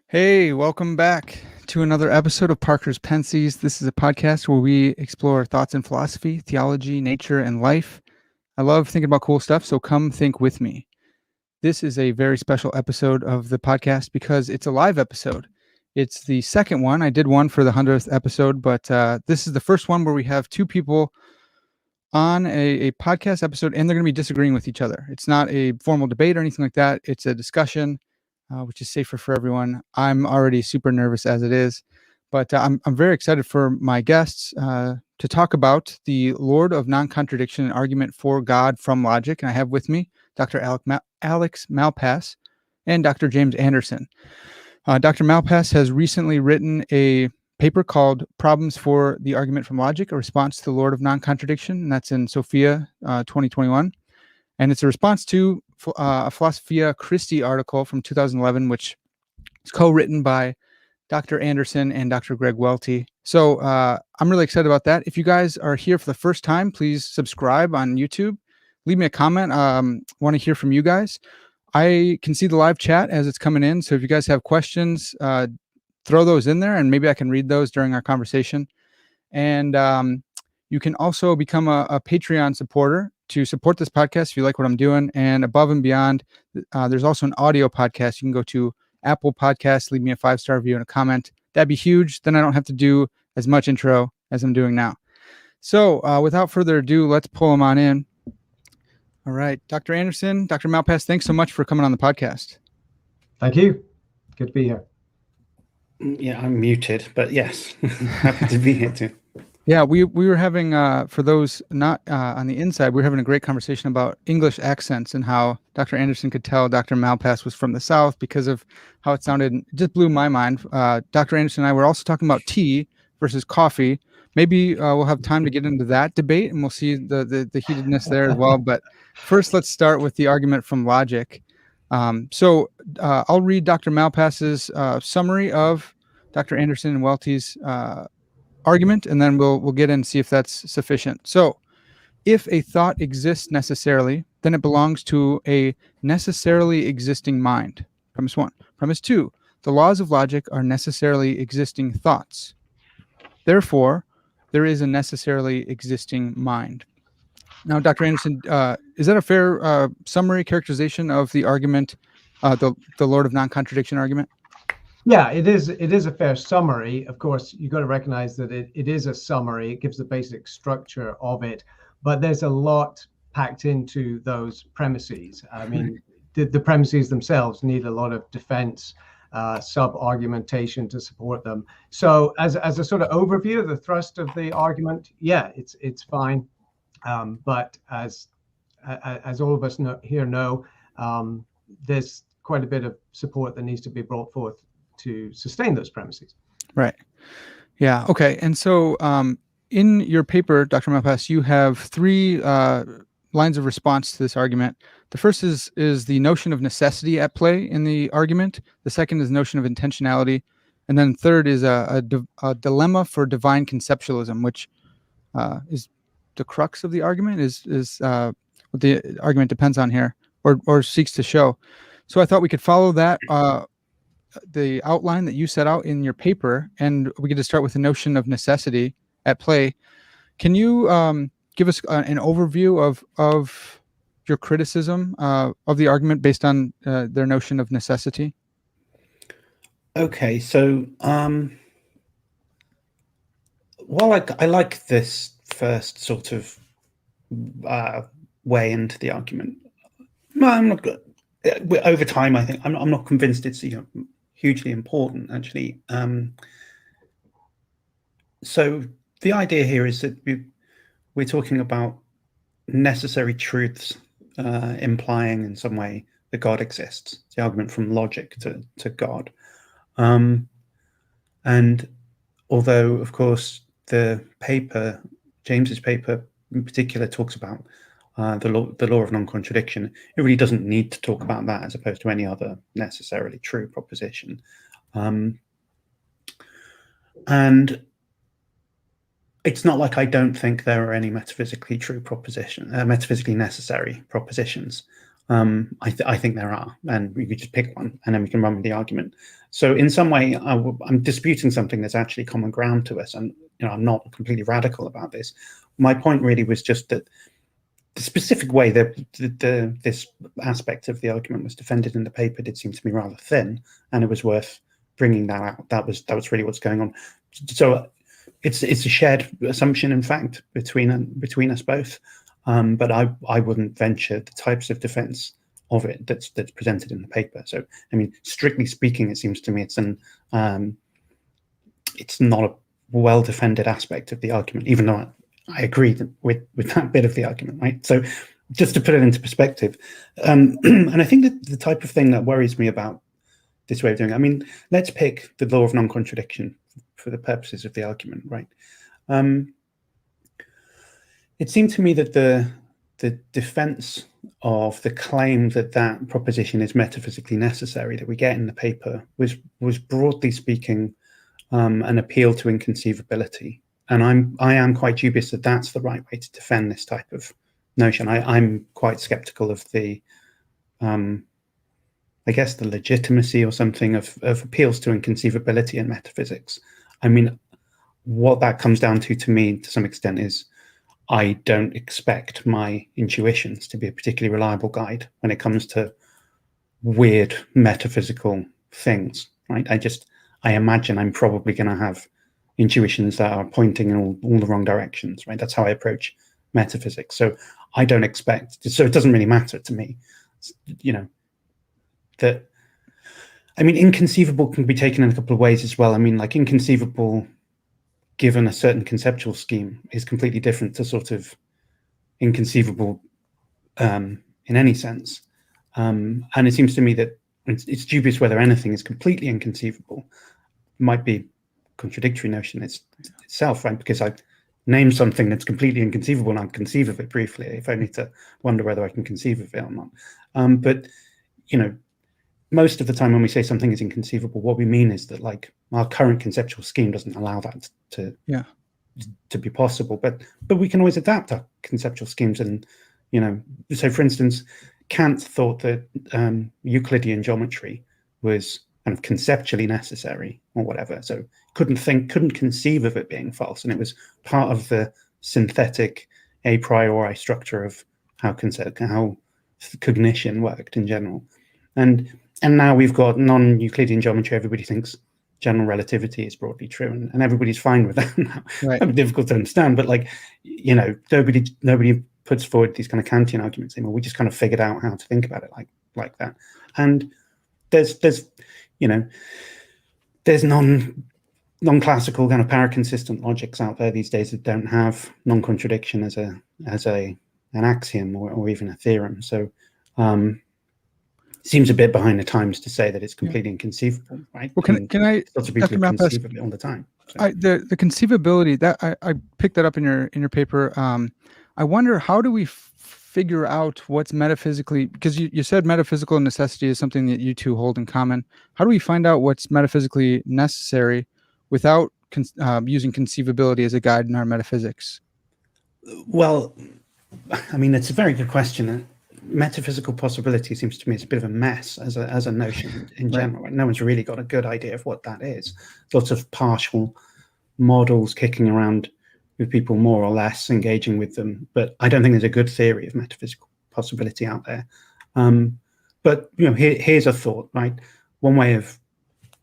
Hey, welcome back to another episode of Parker's Pensées. This is a podcast where we explore thoughts in philosophy, theology, nature, and life. I love thinking about cool stuff, so come think with me. This is a very special episode of the podcast because it's a live episode. It's the second one. I did one for the 100th episode, but this is the first one where we have two people on a podcast episode, and they're going to be disagreeing with each other. It's not a formal debate or anything like that. It's a discussion. Which is safer for everyone. I'm already super nervous as it is, but I'm very excited for my guests to talk about the Lord of Non-Contradiction, an argument for God from logic. And I have with me Dr. Alex Malpass and Dr. James Anderson. Dr. Malpass has recently written a paper called Problems for the Argument from Logic, a response to the Lord of Non-Contradiction, and that's in Sophia 2021. And it's a response to a Philosophia Christi article from 2011, which is co-written by Dr. Anderson and Dr. Greg Welty. So I'm really excited about that. If you guys are here for the first time, please subscribe on YouTube. Leave me a comment. Want to hear from you guys. I can see the live chat as it's coming in. So if you guys have questions, throw those in there and maybe I can read those during our conversation. And you can also become a Patreon supporter to support this podcast if you like what I'm doing. And above and beyond, there's also an audio podcast. You can go to Apple Podcasts, leave me a 5-star review and a comment. That'd be huge. Then I don't have to do as much intro as I'm doing now. So without further ado, let's pull them on in. All right, Dr. Anderson, Dr. Malpass, thanks so much for coming on the podcast. Thank you. Good to be here. Yeah, I'm muted, but yes, happy to be here too. Yeah, we were having, for those not on the inside, we were having a great conversation about English accents and how Dr. Anderson could tell Dr. Malpass was from the South because of how it sounded. It just blew my mind. Dr. Anderson and I were also talking about tea versus coffee. Maybe we'll have time to get into that debate and we'll see the heatedness there as well. But first, let's start with the argument from logic. So I'll read Dr. Malpass's summary of Dr. Anderson and Welty's argument, and then we'll get in and see if that's sufficient. So if a thought exists necessarily, then it belongs to a necessarily existing mind. Premise 1. Premise 2. The laws of logic are necessarily existing thoughts. Therefore, there is a necessarily existing mind. Now, Dr. Anderson, is that a fair summary characterization of the argument, the Lord of Non-Contradiction argument? Yeah, it is a fair summary. Of course, you've got to recognize that it is a summary. It gives the basic structure of it, but there's a lot packed into those premises. I mean, the premises themselves need a lot of defense, sub-argumentation to support them. So as a sort of overview of the thrust of the argument, yeah, it's fine. But as all of us here know, there's quite a bit of support that needs to be brought forth to sustain those premises. Right. Yeah. Okay. And so in your paper, Dr. Malpass, you have 3 lines of response to this argument. The first is the notion of necessity at play in the argument. The second is the notion of intentionality. And then third is a dilemma for divine conceptualism, which is the crux of the argument, is what the argument depends on here or seeks to show. So I thought we could follow that the outline that you set out in your paper, and we get to start with the notion of necessity at play. Can you give us an overview of your criticism of the argument based on their notion of necessity? Okay, so while I like this first sort of way into the argument, no, I'm not good. Over time, I think I'm not convinced it's hugely important, actually. So the idea here is that we're talking about necessary truths implying in some way that God exists. It's the argument from logic to God. And although, of course, the paper, James's paper in particular, talks about the law of non-contradiction, it really doesn't need to talk about that as opposed to any other necessarily true proposition. And it's not like I don't think there are any metaphysically true metaphysically necessary propositions. I think there are, and we could just pick one, and then we can run with the argument. So in some way, I'm disputing something that's actually common ground to us, and I'm not completely radical about this. My point really was just that the specific way that this aspect of the argument was defended in the paper did seem to me rather thin, and it was worth bringing that out. That was really what's going on. So it's a shared assumption, in fact, between us both. But I wouldn't venture the types of defense of it that's presented in the paper. So, I mean, strictly speaking, it seems to me it's not a well-defended aspect of the argument, even though I agree with that bit of the argument, right? So, just to put it into perspective, and I think that the type of thing that worries me about this way of doing it, I mean, let's pick the law of non-contradiction for the purposes of the argument, right? It seemed to me that the defense of the claim that that proposition is metaphysically necessary that we get in the paper was broadly speaking an appeal to inconceivability, and I am quite dubious that that's the right way to defend this type of notion. I'm quite skeptical of the I guess the legitimacy or something of appeals to inconceivability in metaphysics. I mean, what that comes down to me, to some extent, is I don't expect my intuitions to be a particularly reliable guide when it comes to weird metaphysical things, right? I imagine I'm probably going to have intuitions that are pointing in all the wrong directions, right? That's how I approach metaphysics. So I don't expect, so it doesn't really matter to me, that, I mean, inconceivable can be taken in a couple of ways as well. I mean, like inconceivable given a certain conceptual scheme is completely different to sort of inconceivable in any sense. And it seems to me that it's dubious whether anything is completely inconceivable. It might be a contradictory notion itself, right? Because I name something that's completely inconceivable and I conceive of it briefly, if only to wonder whether I can conceive of it or not. But, most of the time when we say something is inconceivable, what we mean is that like our current conceptual scheme doesn't allow that to be possible, but we can always adapt our conceptual schemes. And so for instance, Kant thought that Euclidean geometry was kind of conceptually necessary or whatever, so couldn't conceive of it being false, and it was part of the synthetic a priori structure of how cognition worked in general. And now we've got non-Euclidean geometry. Everybody thinks general relativity is broadly true, and everybody's fine with that now. Right. It's difficult to understand, but like, nobody puts forward these kind of Kantian arguments anymore. We just kind of figured out how to think about it like that. And there's non-classical kind of paraconsistent logics out there these days that don't have non-contradiction as an axiom or even a theorem. So seems a bit behind the times to say that it's completely inconceivable, right? Well, can I, lots of people Dr. Malpass, conceive of it all the time. So. The conceivability that I picked that up in your paper. I wonder, how do we figure out what's metaphysically, because you said metaphysical necessity is something that you two hold in common. How do we find out what's metaphysically necessary without using conceivability as a guide in our metaphysics? Well, I mean, it's a very good question. Metaphysical possibility seems to me it's a bit of a mess as a notion in general. Right. No one's really got a good idea of what that is. Lots of partial models kicking around with people more or less engaging with them, but I don't think there's a good theory of metaphysical possibility out there. But here's a thought, right? One way of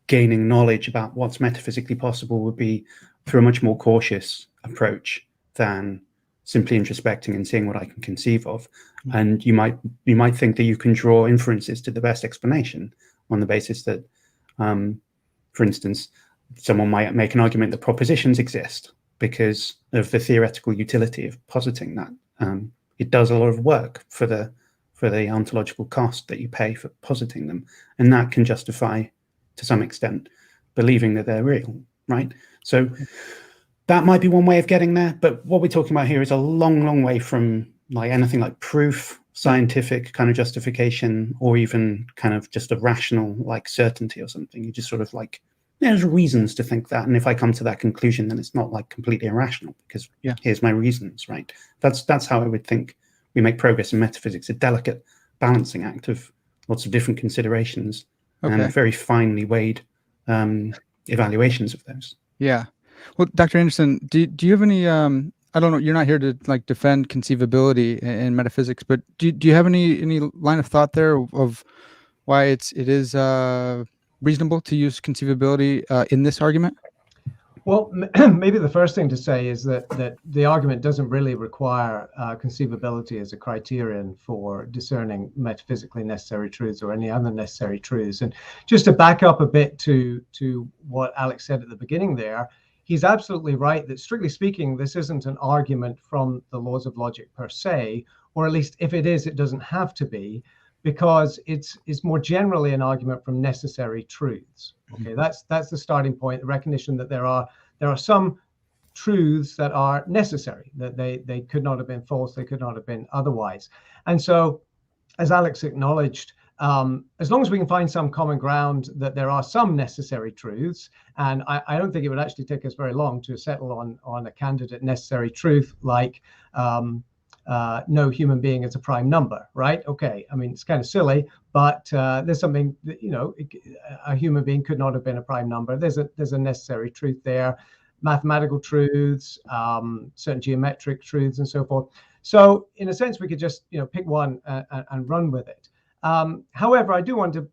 gaining knowledge about what's metaphysically possible would be through a much more cautious approach than simply introspecting and seeing what I can conceive of. And you might think that you can draw inferences to the best explanation on the basis that, for instance, someone might make an argument that propositions exist because of the theoretical utility of positing that. It does a lot of work for the ontological cost that you pay for positing them, and that can justify, to some extent, believing that they're real, right? So that might be one way of getting there, but what we're talking about here is a long way from like anything like proof, scientific kind of justification, or even kind of just a rational like certainty or something. You just sort of like, there's reasons to think that, and if I come to that conclusion, then it's not like completely irrational because here's my reasons, right? That's how I would think we make progress in metaphysics, a delicate balancing act of lots of different considerations and Okay. very finely weighed evaluations of those. Yeah. Well, Dr. Anderson, do you have any I don't know, you're not here to like defend conceivability in metaphysics, but do you have any line of thought there of why it is reasonable to use conceivability in this argument? Well, maybe the first thing to say is that the argument doesn't really require conceivability as a criterion for discerning metaphysically necessary truths or any other necessary truths. And just to back up a bit to what Alex said at the beginning there, he's absolutely right that strictly speaking, this isn't an argument from the laws of logic per se, or at least if it is, it doesn't have to be, because it's more generally an argument from necessary truths. Okay, that's the starting point, the recognition that there are some truths that are necessary, that they could not have been false, they could not have been otherwise. And so, as Alex acknowledged, as long as we can find some common ground that there are some necessary truths, and I don't think it would actually take us very long to settle on a candidate necessary truth like no human being is a prime number, right? Okay, I mean, it's kind of silly, but there's something that, a human being could not have been a prime number. There's a necessary truth there, mathematical truths, certain geometric truths, and so forth. So in a sense, we could just pick one and run with it. However, I do want to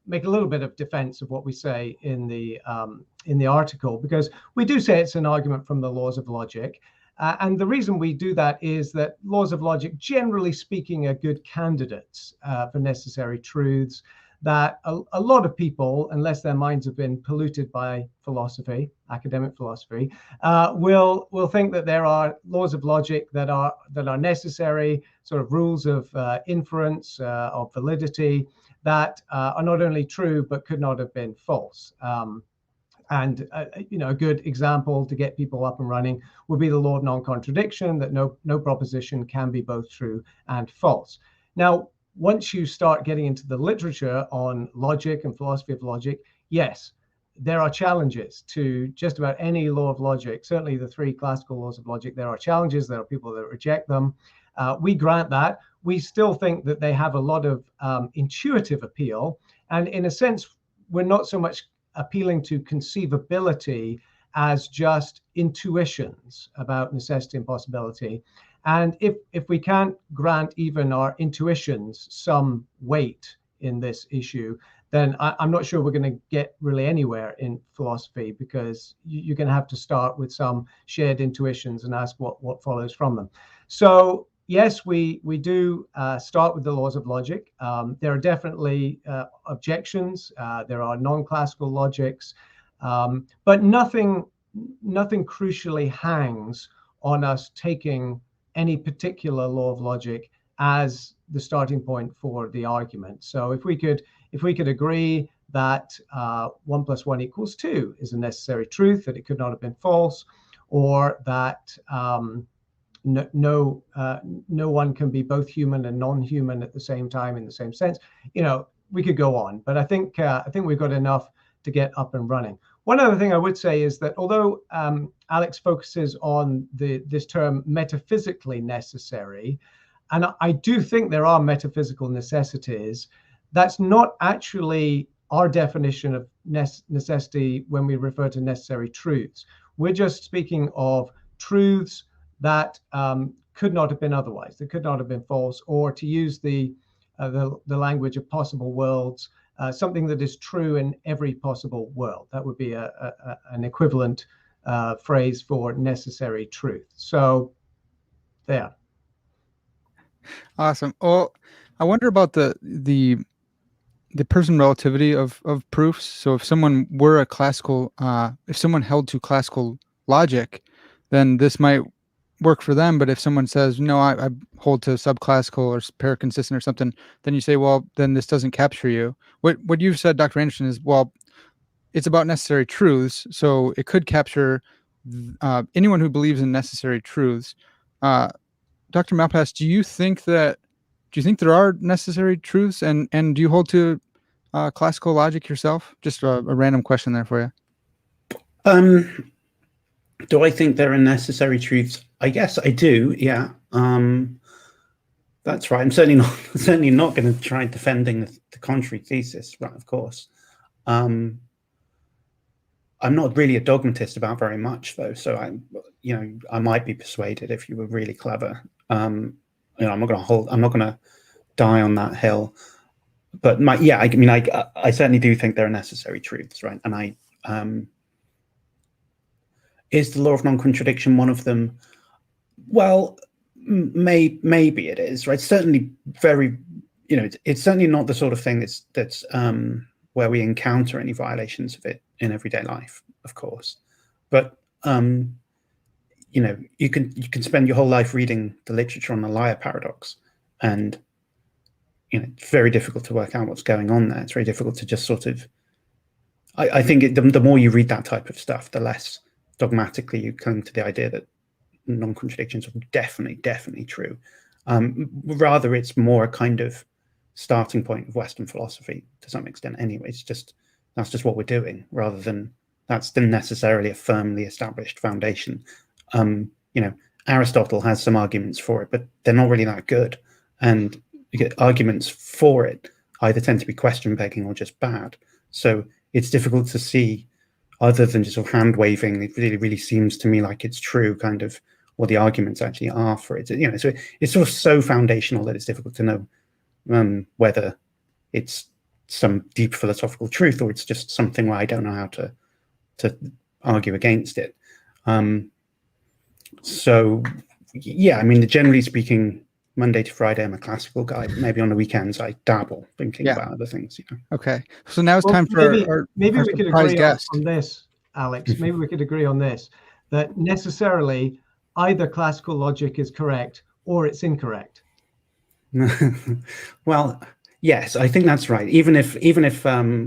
make a little bit of defense of what we say in the article, because we do say it's an argument from the laws of logic. And the reason we do that is that laws of logic, generally speaking, are good candidates for necessary truths that a lot of people, unless their minds have been polluted by philosophy, academic philosophy, will think that there are laws of logic that are necessary, sort of rules of inference, of validity, that are not only true but could not have been false. And a good example to get people up and running would be the law of non-contradiction, that no proposition can be both true and false. Now, once you start getting into the literature on logic and philosophy of logic, yes, there are challenges to just about any law of logic. Certainly the three classical laws of logic, there are challenges. There are people that reject them. We grant that. We still think that they have a lot of intuitive appeal. And in a sense, we're not so much appealing to conceivability as just intuitions about necessity and possibility. And if we can't grant even our intuitions some weight in this issue, then I'm not sure we're going to get really anywhere in philosophy, because you're going to have to start with some shared intuitions and ask what follows from them. So yes, we do start with the laws of logic. There are definitely objections. There are non-classical logics, but nothing crucially hangs on us taking any particular law of logic as the starting point for the argument. So if we could agree that 1 + 1 = 2 is a necessary truth, that it could not have been false, or that no one can be both human and non-human at the same time in the same sense, we could go on. But I think we've got enough to get up and running. One other thing I would say is that although Alex focuses on this term metaphysically necessary, and I do think there are metaphysical necessities, that's not actually our definition of necessity when we refer to necessary truths. We're just speaking of truths that could not have been otherwise, that could not have been false, or to use the language of possible worlds, something that is true in every possible world. That would be an equivalent phrase for necessary truth. So there. Awesome. Well, I wonder about the person relativity of proofs. So if someone were if someone held to classical logic, then this might work for them. But if someone says, no, I hold to subclassical or paraconsistent or something, then you say, well, then this doesn't capture you. What you've said, Dr. Anderson, is, well, it's about necessary truths, so it could capture anyone who believes in necessary truths. Dr. Malpass, do you think there are necessary truths, and do you hold to classical logic yourself? Just a random question there for you. Do I think there are necessary truths? I guess I do, yeah. That's right. I'm certainly not going to try defending the contrary thesis, right? Of course. I'm not really a dogmatist about very much, though. So I might be persuaded if you were really clever. I'm not going to die on that hill. But I certainly do think there are necessary truths, right? And is the law of non-contradiction one of them? Well, maybe it is, right? Certainly very, it's certainly not the sort of thing that's where we encounter any violations of it in everyday life, of course. But you can spend your whole life reading the literature on the liar paradox, and it's very difficult to work out what's going on there. It's very difficult to just sort of. I think the more you read that type of stuff, the less dogmatically you cling to the idea that non-contradictions are definitely true. Rather, it's more a kind of starting point of Western philosophy to some extent. Anyway, that's just what we're doing, rather than that's necessarily a firmly established foundation. Aristotle has some arguments for it, but they're not really that good. And you get arguments for it either tend to be question begging or just bad. So it's difficult to see, other than just sort of hand waving. It really seems to me like it's true, kind of what the arguments actually are for it. So it's sort of so foundational that it's difficult to know whether it's some deep philosophical truth or it's just something where I don't know how to argue against it. So yeah, generally speaking, Monday to Friday I'm a classical guy. Maybe on the weekends I dabble thinking about other things. Okay, so now it's time for maybe our we could surprise agree guest. on this, Alex. Maybe we could agree on this, that necessarily either classical logic is correct or it's incorrect. Well, yes, I think that's right. Even if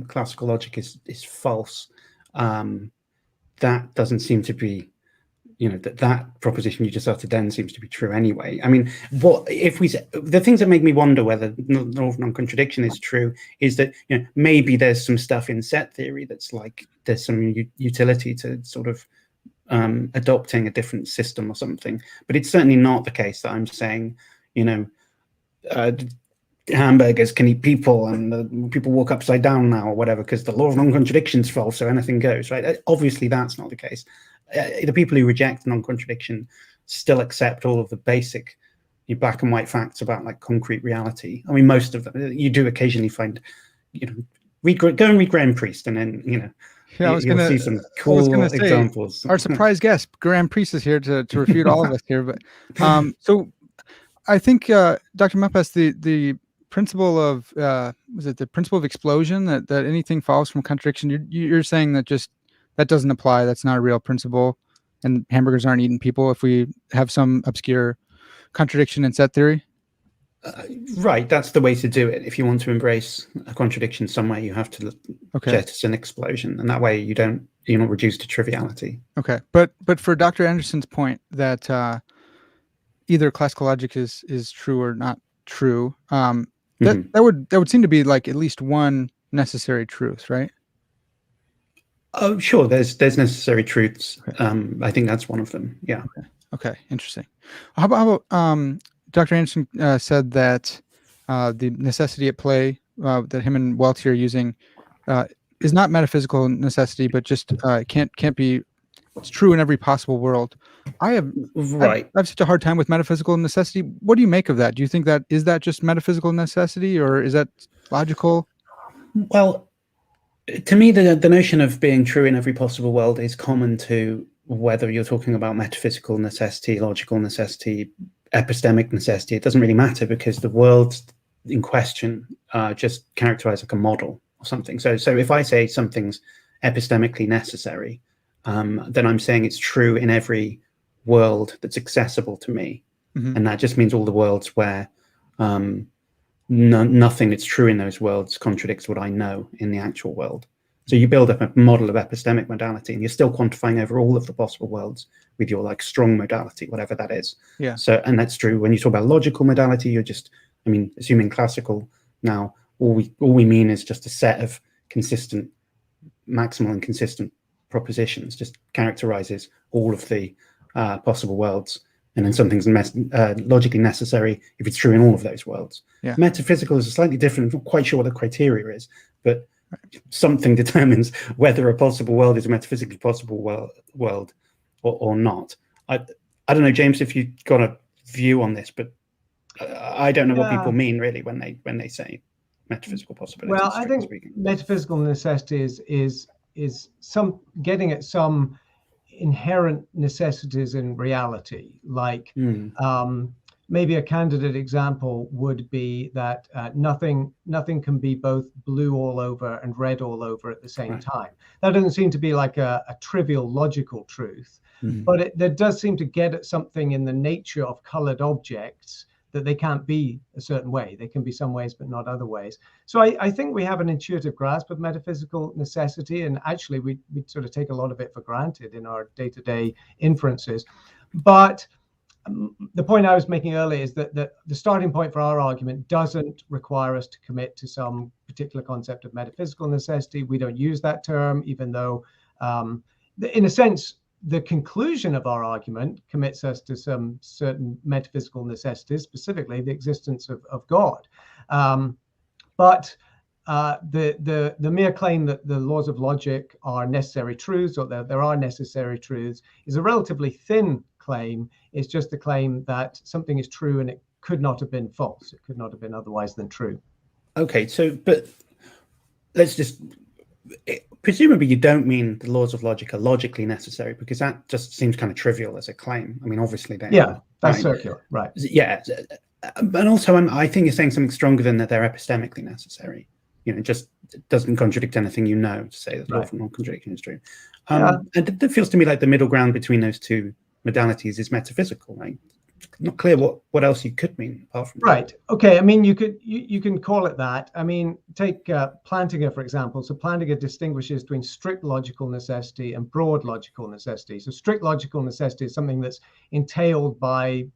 classical logic is false, that doesn't seem to be, that proposition you just uttered then seems to be true anyway. The things that make me wonder whether the law of non-contradiction is true is that maybe there's some stuff in set theory that's like there's some utility to sort of adopting a different system or something, but it's certainly not the case that I'm saying hamburgers can eat people and people walk upside down now or whatever because the law of non-contradiction is false, so anything goes, right? Obviously that's not the case. The people who reject non-contradiction still accept all of the basic black and white facts about like concrete reality. Most of them. You do occasionally find, go and read Graham Priest, and then you'll see some cool examples. Our surprise guest, Graham Priest, is here to refute all of us here. But so I think Dr. Malpass, the principle of was it the principle of explosion, that anything follows from contradiction? You're saying that just that doesn't apply. That's not a real principle, and hamburgers aren't eating people if we have some obscure contradiction in set theory. Right, that's the way to do it. If you want to embrace a contradiction somewhere, you have to jettison explosion, and that way you're not reduced to triviality. Okay, but for Dr. Anderson's point that either classical logic is true or not true, that would seem to be like at least one necessary truth, right? Oh, sure. There's necessary truths. Okay. I think that's one of them. Yeah. Okay. Interesting. How about Dr. Anderson said that the necessity at play that him and Welty are using is not metaphysical necessity, but just can't be. It's true in every possible world. I have such a hard time with metaphysical necessity. What do you make of that? Do you think that is that just metaphysical necessity, or is that logical? Well, to me, the notion of being true in every possible world is common to whether you're talking about metaphysical necessity, logical necessity, epistemic necessity. It doesn't really matter because the worlds in question just characterized like a model or something. So if I say something's epistemically necessary, then I'm saying it's true in every world that's accessible to me. And that just means all the worlds where nothing that's true in those worlds contradicts what I know in the actual world. So you build up a model of epistemic modality, and you're still quantifying over all of the possible worlds with your like strong modality, whatever that is. Yeah. So, and that's true when you talk about logical modality. You're just, assuming classical now, all we mean is just a set of consistent, maximal and consistent propositions. Just characterizes all of the possible worlds and then something's logically necessary if it's true in all of those worlds. Yeah. Metaphysical is slightly different. I'm not quite sure what the criteria is, but something determines whether a possible world is a metaphysically possible world or not. I don't know, James, if you've got a view on this, but I don't know what people mean really when they say metaphysical possibilities. Well, I think metaphysical necessity is some getting at some inherent necessities in reality. Like maybe a candidate example would be that nothing can be both blue all over and red all over at the same time. That doesn't seem to be like a trivial logical truth, but there does seem to get at something in the nature of colored objects, that they can't be a certain way. They can be some ways, but not other ways. So I think we have an intuitive grasp of metaphysical necessity, and actually we sort of take a lot of it for granted in our day-to-day inferences. But the point I was making earlier is that the starting point for our argument doesn't require us to commit to some particular concept of metaphysical necessity. We don't use that term, even though, in a sense, the conclusion of our argument commits us to some certain metaphysical necessities, specifically the existence of God. But the mere claim that the laws of logic are necessary truths, or that there are necessary truths, is a relatively thin claim. It's just the claim that something is true and it could not have been false. It could not have been otherwise than true. Okay, so, but let's just... Presumably you don't mean the laws of logic are logically necessary, because that just seems kind of trivial as a claim. I mean, obviously they are. That's circular, right? Yeah, but also I think you're saying something stronger than that they're epistemically necessary. You know, it just doesn't contradict anything you know to say that the law of non-contradiction is true. And it feels to me like the middle ground between those two modalities is metaphysical, right? Not clear what else you could mean apart from that. Okay, I mean, you can call it that. I mean, take Plantinga, for example. So Plantinga distinguishes between strict logical necessity and broad logical necessity. So strict logical necessity is something that's entailed by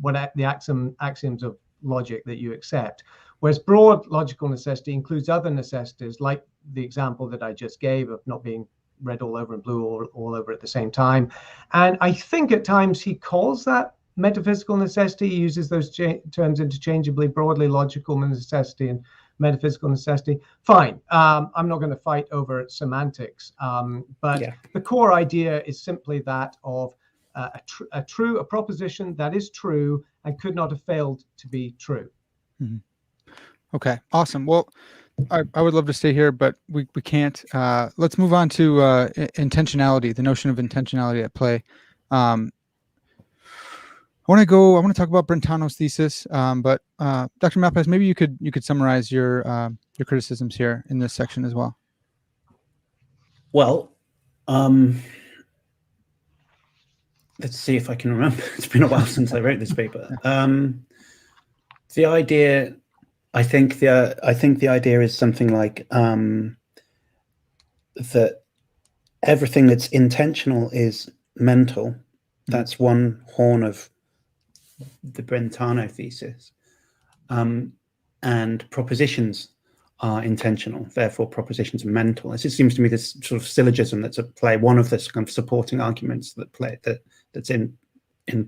the axioms of logic that you accept, whereas broad logical necessity includes other necessities, like the example that I just gave of not being red all over and blue all over at the same time. And I think at times he calls that metaphysical necessity. He uses those terms interchangeably, broadly logical necessity and metaphysical necessity. Fine. I'm not going to fight over semantics, but the core idea is simply that of a proposition that is true and could not have failed to be true. Okay, awesome. Well, I would love to stay here, but we can't. Let's move on to intentionality, the notion of intentionality at play. I want to talk about Brentano's thesis, but Dr. Malpass, maybe you could summarize your criticisms here in this section as well. Well, let's see if I can remember. It's been a while since I wrote this paper. The idea, I think the idea is something like that everything that's intentional is mental. That's one horn of the Brentano thesis, and propositions are intentional, therefore propositions are mental. It seems to me this sort of syllogism that's at play, one of the kind of supporting arguments that's in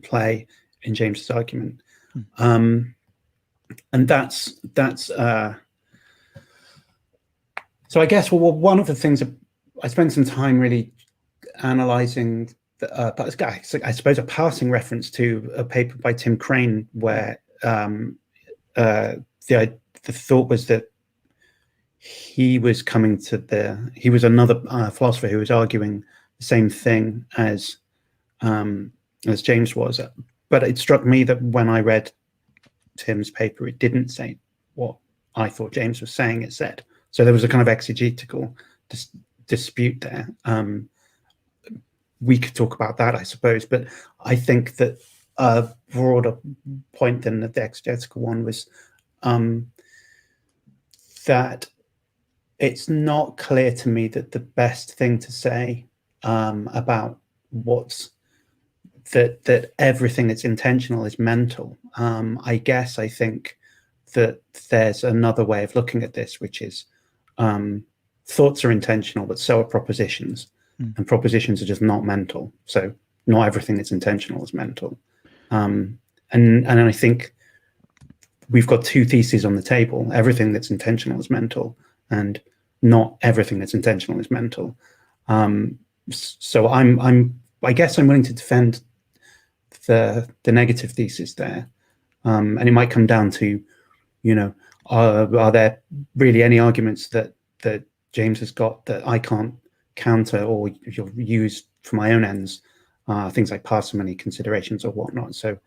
play in James's argument, and that's so I guess one of the things that I spent some time really analyzing. But I suppose a passing reference to a paper by Tim Crane where the thought was that he was another philosopher who was arguing the same thing as James was. But it struck me that when I read Tim's paper, it didn't say what I thought James was saying it said. So there was a kind of exegetical dispute there. We could talk about that, I suppose, but I think that a broader point than the exegetical one was that it's not clear to me that the best thing to say about that everything that's intentional is mental. I think that there's another way of looking at this, which is thoughts are intentional, but so are propositions. And propositions are just not mental. So not everything that's intentional is mental. And I think we've got two theses on the table: everything that's intentional is mental, and not everything that's intentional is mental. So I guess I'm willing to defend the negative thesis there, and it might come down to, are there really any arguments that James has got that I can't counter or use for my own ends, things like parsimony considerations or whatnot. So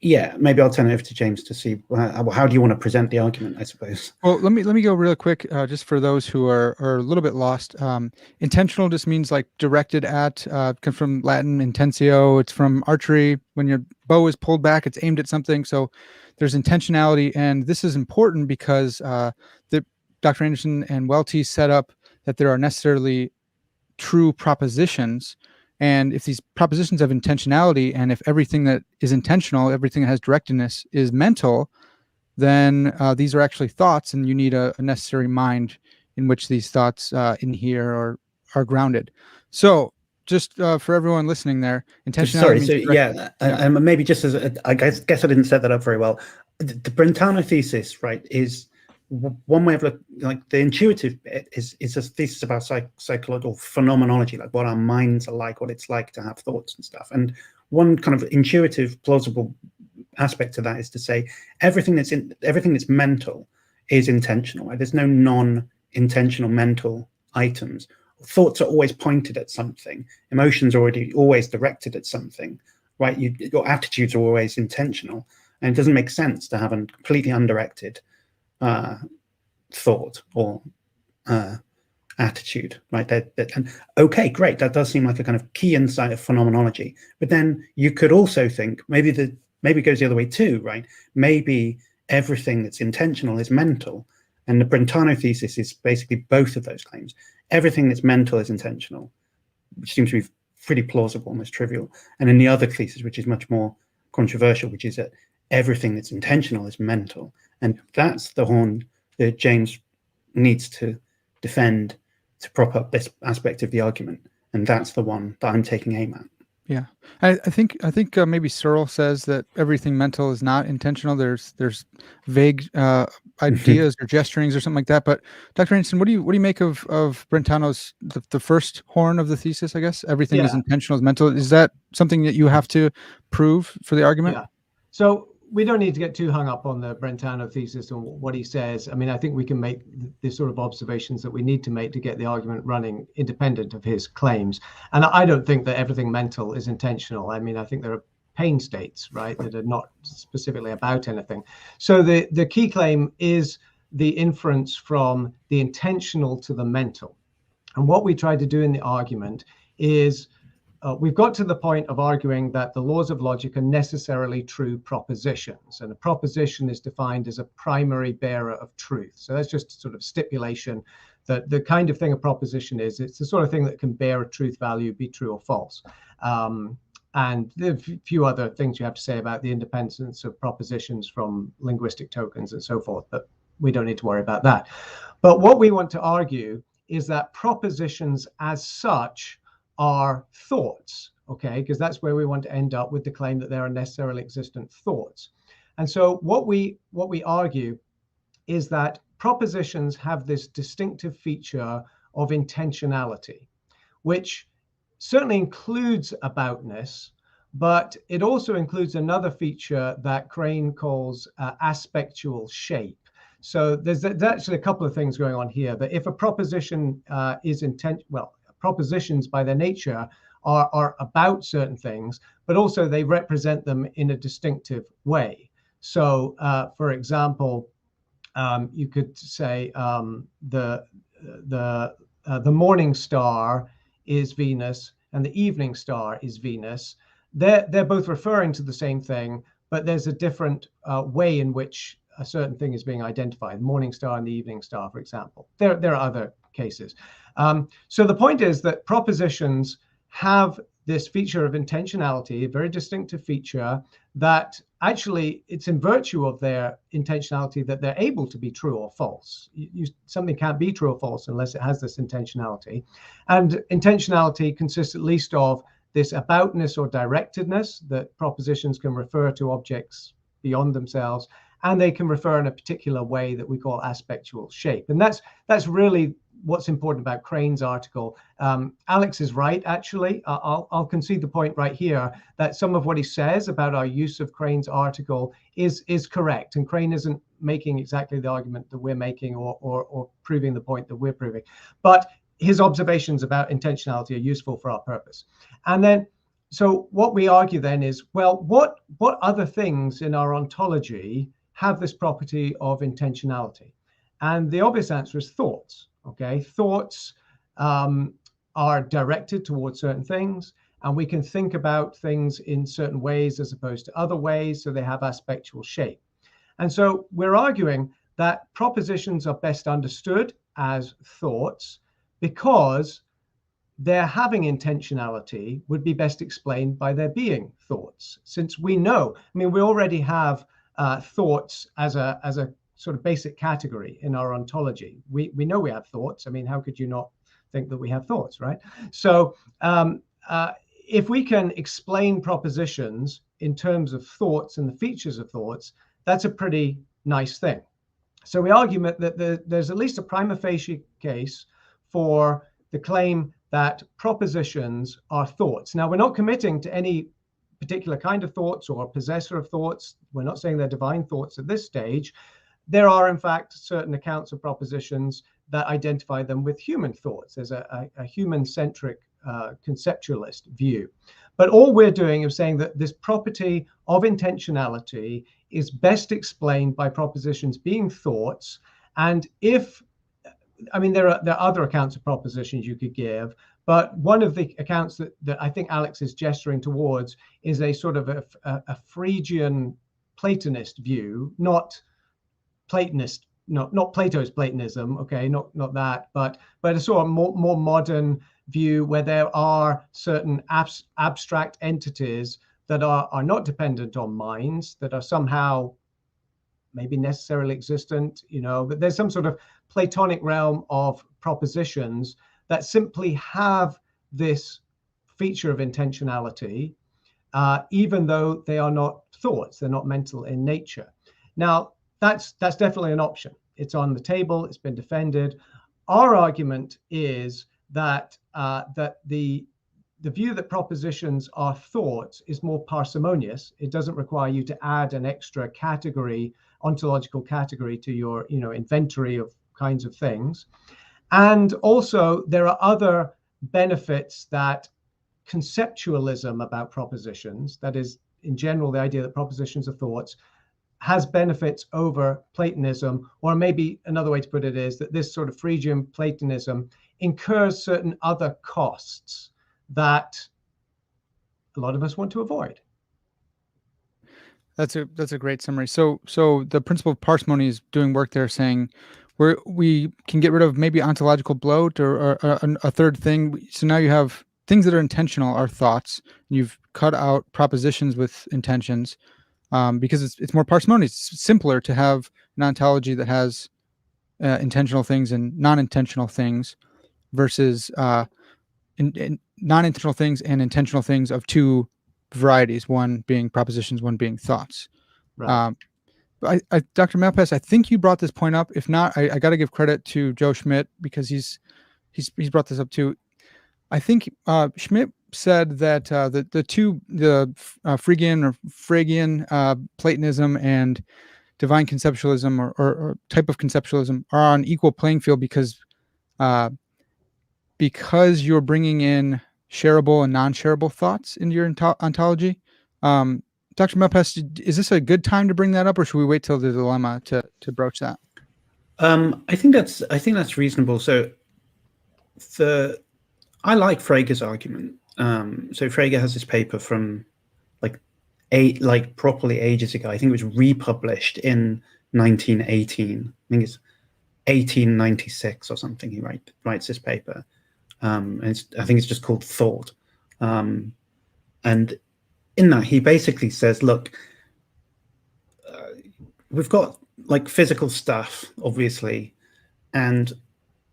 yeah, maybe I'll turn it over to James to see how do you want to present the argument, I suppose. Well, let me go real quick, just for those who are a little bit lost. Intentional just means like directed at, comes from Latin intentio. It's from archery. When your bow is pulled back, it's aimed at something. So there's intentionality, and this is important because Dr. Anderson and Welty set up that there are necessarily true propositions. And if these propositions have intentionality, and if everything that is intentional, everything that has directedness is mental, then these are actually thoughts, and you need a necessary mind in which these thoughts inhere are grounded. So just for everyone listening there, intentionality. Sorry, maybe just as I guess I didn't set that up very well. The Brentano thesis, right, is one way of looking. Like the intuitive bit is a thesis about psychological phenomenology, like what our minds are like, what it's like to have thoughts and stuff. And one kind of intuitive, plausible aspect to that is to say everything that's mental is intentional. Right? There's no non-intentional mental items. Thoughts are always pointed at something. Emotions are always directed at something. Right? Your attitudes are always intentional, and it doesn't make sense to have a completely undirected thought or attitude, right? And okay, great. That does seem like a kind of key insight of phenomenology. But then you could also think maybe it goes the other way too, right? Maybe everything that's intentional is mental, and the Brentano thesis is basically both of those claims. Everything that's mental is intentional, which seems to be pretty plausible, almost trivial. And then the other thesis, which is much more controversial, which is that everything that's intentional is mental. And that's the horn that James needs to defend to prop up this aspect of the argument. And that's the one that I'm taking aim at. Yeah, I think maybe Searle says that everything mental is not intentional. There's vague ideas or gesturings or something like that. But Dr. Anderson, what do you make of Brentano's the first horn of the thesis? I guess everything is intentional, is mental. Is that something that you have to prove for the argument? Yeah. So we don't need to get too hung up on the Brentano thesis and what he says. I mean, I think we can make the sort of observations that we need to make to get the argument running independent of his claims. And I don't think that everything mental is intentional. I mean, I think there are pain states, right, that are not specifically about anything. So the key claim is the inference from the intentional to the mental. And what we try to do in the argument is we've got to the point of arguing that the laws of logic are necessarily true propositions, and a proposition is defined as a primary bearer of truth. So that's just sort of stipulation that the kind of thing a proposition is, it's the sort of thing that can bear a truth value, be true or false. And there are a few other things you have to say about the independence of propositions from linguistic tokens and so forth, but we don't need to worry about that. But what we want to argue is that propositions as such are thoughts, okay? Because that's where we want to end up with the claim that there are necessarily existent thoughts. And so what we argue is that propositions have this distinctive feature of intentionality, which certainly includes aboutness, but it also includes another feature that Crane calls aspectual shape. So there's actually a couple of things going on here, that if a proposition is propositions by their nature are about certain things, but also they represent them in a distinctive way. So, for example, you could say the morning star is Venus and the evening star is Venus. They're both referring to the same thing, but there's a different way in which a certain thing is being identified. The morning star and the evening star, for example. There are other cases. So the point is that propositions have this feature of intentionality, a very distinctive feature that actually it's in virtue of their intentionality that they're able to be true or false. Something can't be true or false unless it has this intentionality. And intentionality consists at least of this aboutness or directedness, that propositions can refer to objects beyond themselves, and they can refer in a particular way that we call aspectual shape. And that's really what's important about Crane's article. Alex is right, actually. I'll concede the point right here that some of what he says about our use of Crane's article is correct. And Crane isn't making exactly the argument that we're making or proving the point that we're proving. But his observations about intentionality are useful for our purpose. And then, so what we argue then is, well, what other things in our ontology have this property of intentionality? And the obvious answer is thoughts. Okay, thoughts are directed towards certain things, and we can think about things in certain ways as opposed to other ways, so they have aspectual shape. And so we're arguing that propositions are best understood as thoughts because their having intentionality would be best explained by their being thoughts, since we know, I mean, we already have thoughts as a sort of basic category in our ontology. We know we have thoughts. I mean, how could you not think that we have thoughts, right? So if we can explain propositions in terms of thoughts and the features of thoughts, that's a pretty nice thing. So we argue that there's at least a prima facie case for the claim that propositions are thoughts. Now, we're not committing to any particular kind of thoughts or possessor of thoughts. We're not saying they're divine thoughts at this stage. There are, in fact, certain accounts of propositions that identify them with human thoughts. There's a human-centric conceptualist view. But all we're doing is saying that this property of intentionality is best explained by propositions being thoughts. And I mean, there are other accounts of propositions you could give, but one of the accounts that I think Alex is gesturing towards is a sort of a Phrygian Platonist view, not Platonist, not Plato's Platonism, okay, not that, but a sort of more modern view where there are certain abstract entities that are not dependent on minds, that are somehow maybe necessarily existent, but there's some sort of Platonic realm of propositions that simply have this feature of intentionality, even though they are not thoughts, they're not mental in nature. Now, that's definitely an option. It's on the table. It's been defended. Our argument is that the view that propositions are thoughts is more parsimonious. It doesn't require you to add an extra category, ontological category, to your inventory of kinds of things. And also, there are other benefits that conceptualism about propositions, that is, in general, the idea that propositions are thoughts, has benefits over Platonism, or maybe another way to put it is that this sort of Phrygian Platonism incurs certain other costs that a lot of us want to avoid. That's a great summary. So the principle of parsimony is doing work there, saying we can get rid of maybe ontological bloat or a third thing. So now you have things that are intentional are thoughts. You've cut out propositions with intentions. Because it's more parsimonious. It's simpler to have an ontology that has intentional things and non-intentional things versus non-intentional things and intentional things of two varieties, one being propositions, one being thoughts. Right. Dr. Malpass, I think you brought this point up. If not, I got to give credit to Joe Schmidt because he's brought this up too. I think Schmidt said that the Phrygian Platonism and divine conceptualism or type of conceptualism are on equal playing field because you're bringing in shareable and non-shareable thoughts into your ontology. Dr. Malpass, is this a good time to bring that up, or should we wait till the dilemma to broach that? I think that's reasonable. So I like Frege's argument. So Frege has this paper from properly ages ago. I think it was republished in 1918. I think it's 1896 or something. He writes this paper. And I think it's just called Thought. And in that, he basically says, look, we've got physical stuff, obviously, and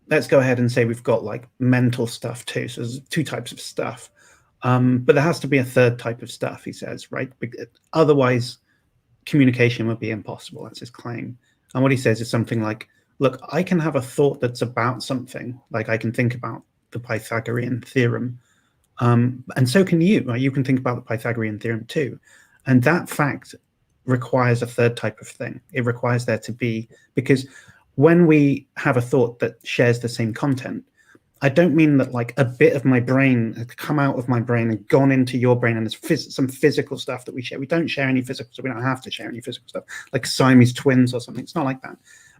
let's go ahead and say we've got mental stuff too. So there's two types of stuff. But there has to be a third type of stuff, he says, right? Otherwise, communication would be impossible. That's his claim. And what he says is something like, look, I can have a thought that's about something, like I can think about the Pythagorean theorem, and so can you, right? You can think about the Pythagorean theorem too. And that fact requires a third type of thing. It requires there to be, because when we have a thought that shares the same content, I don't mean that like a bit of my brain has come out of my brain and gone into your brain and there's some physical stuff that we share. We don't share any physical stuff. We don't have to share any physical stuff, like Siamese twins or something. It's not like that.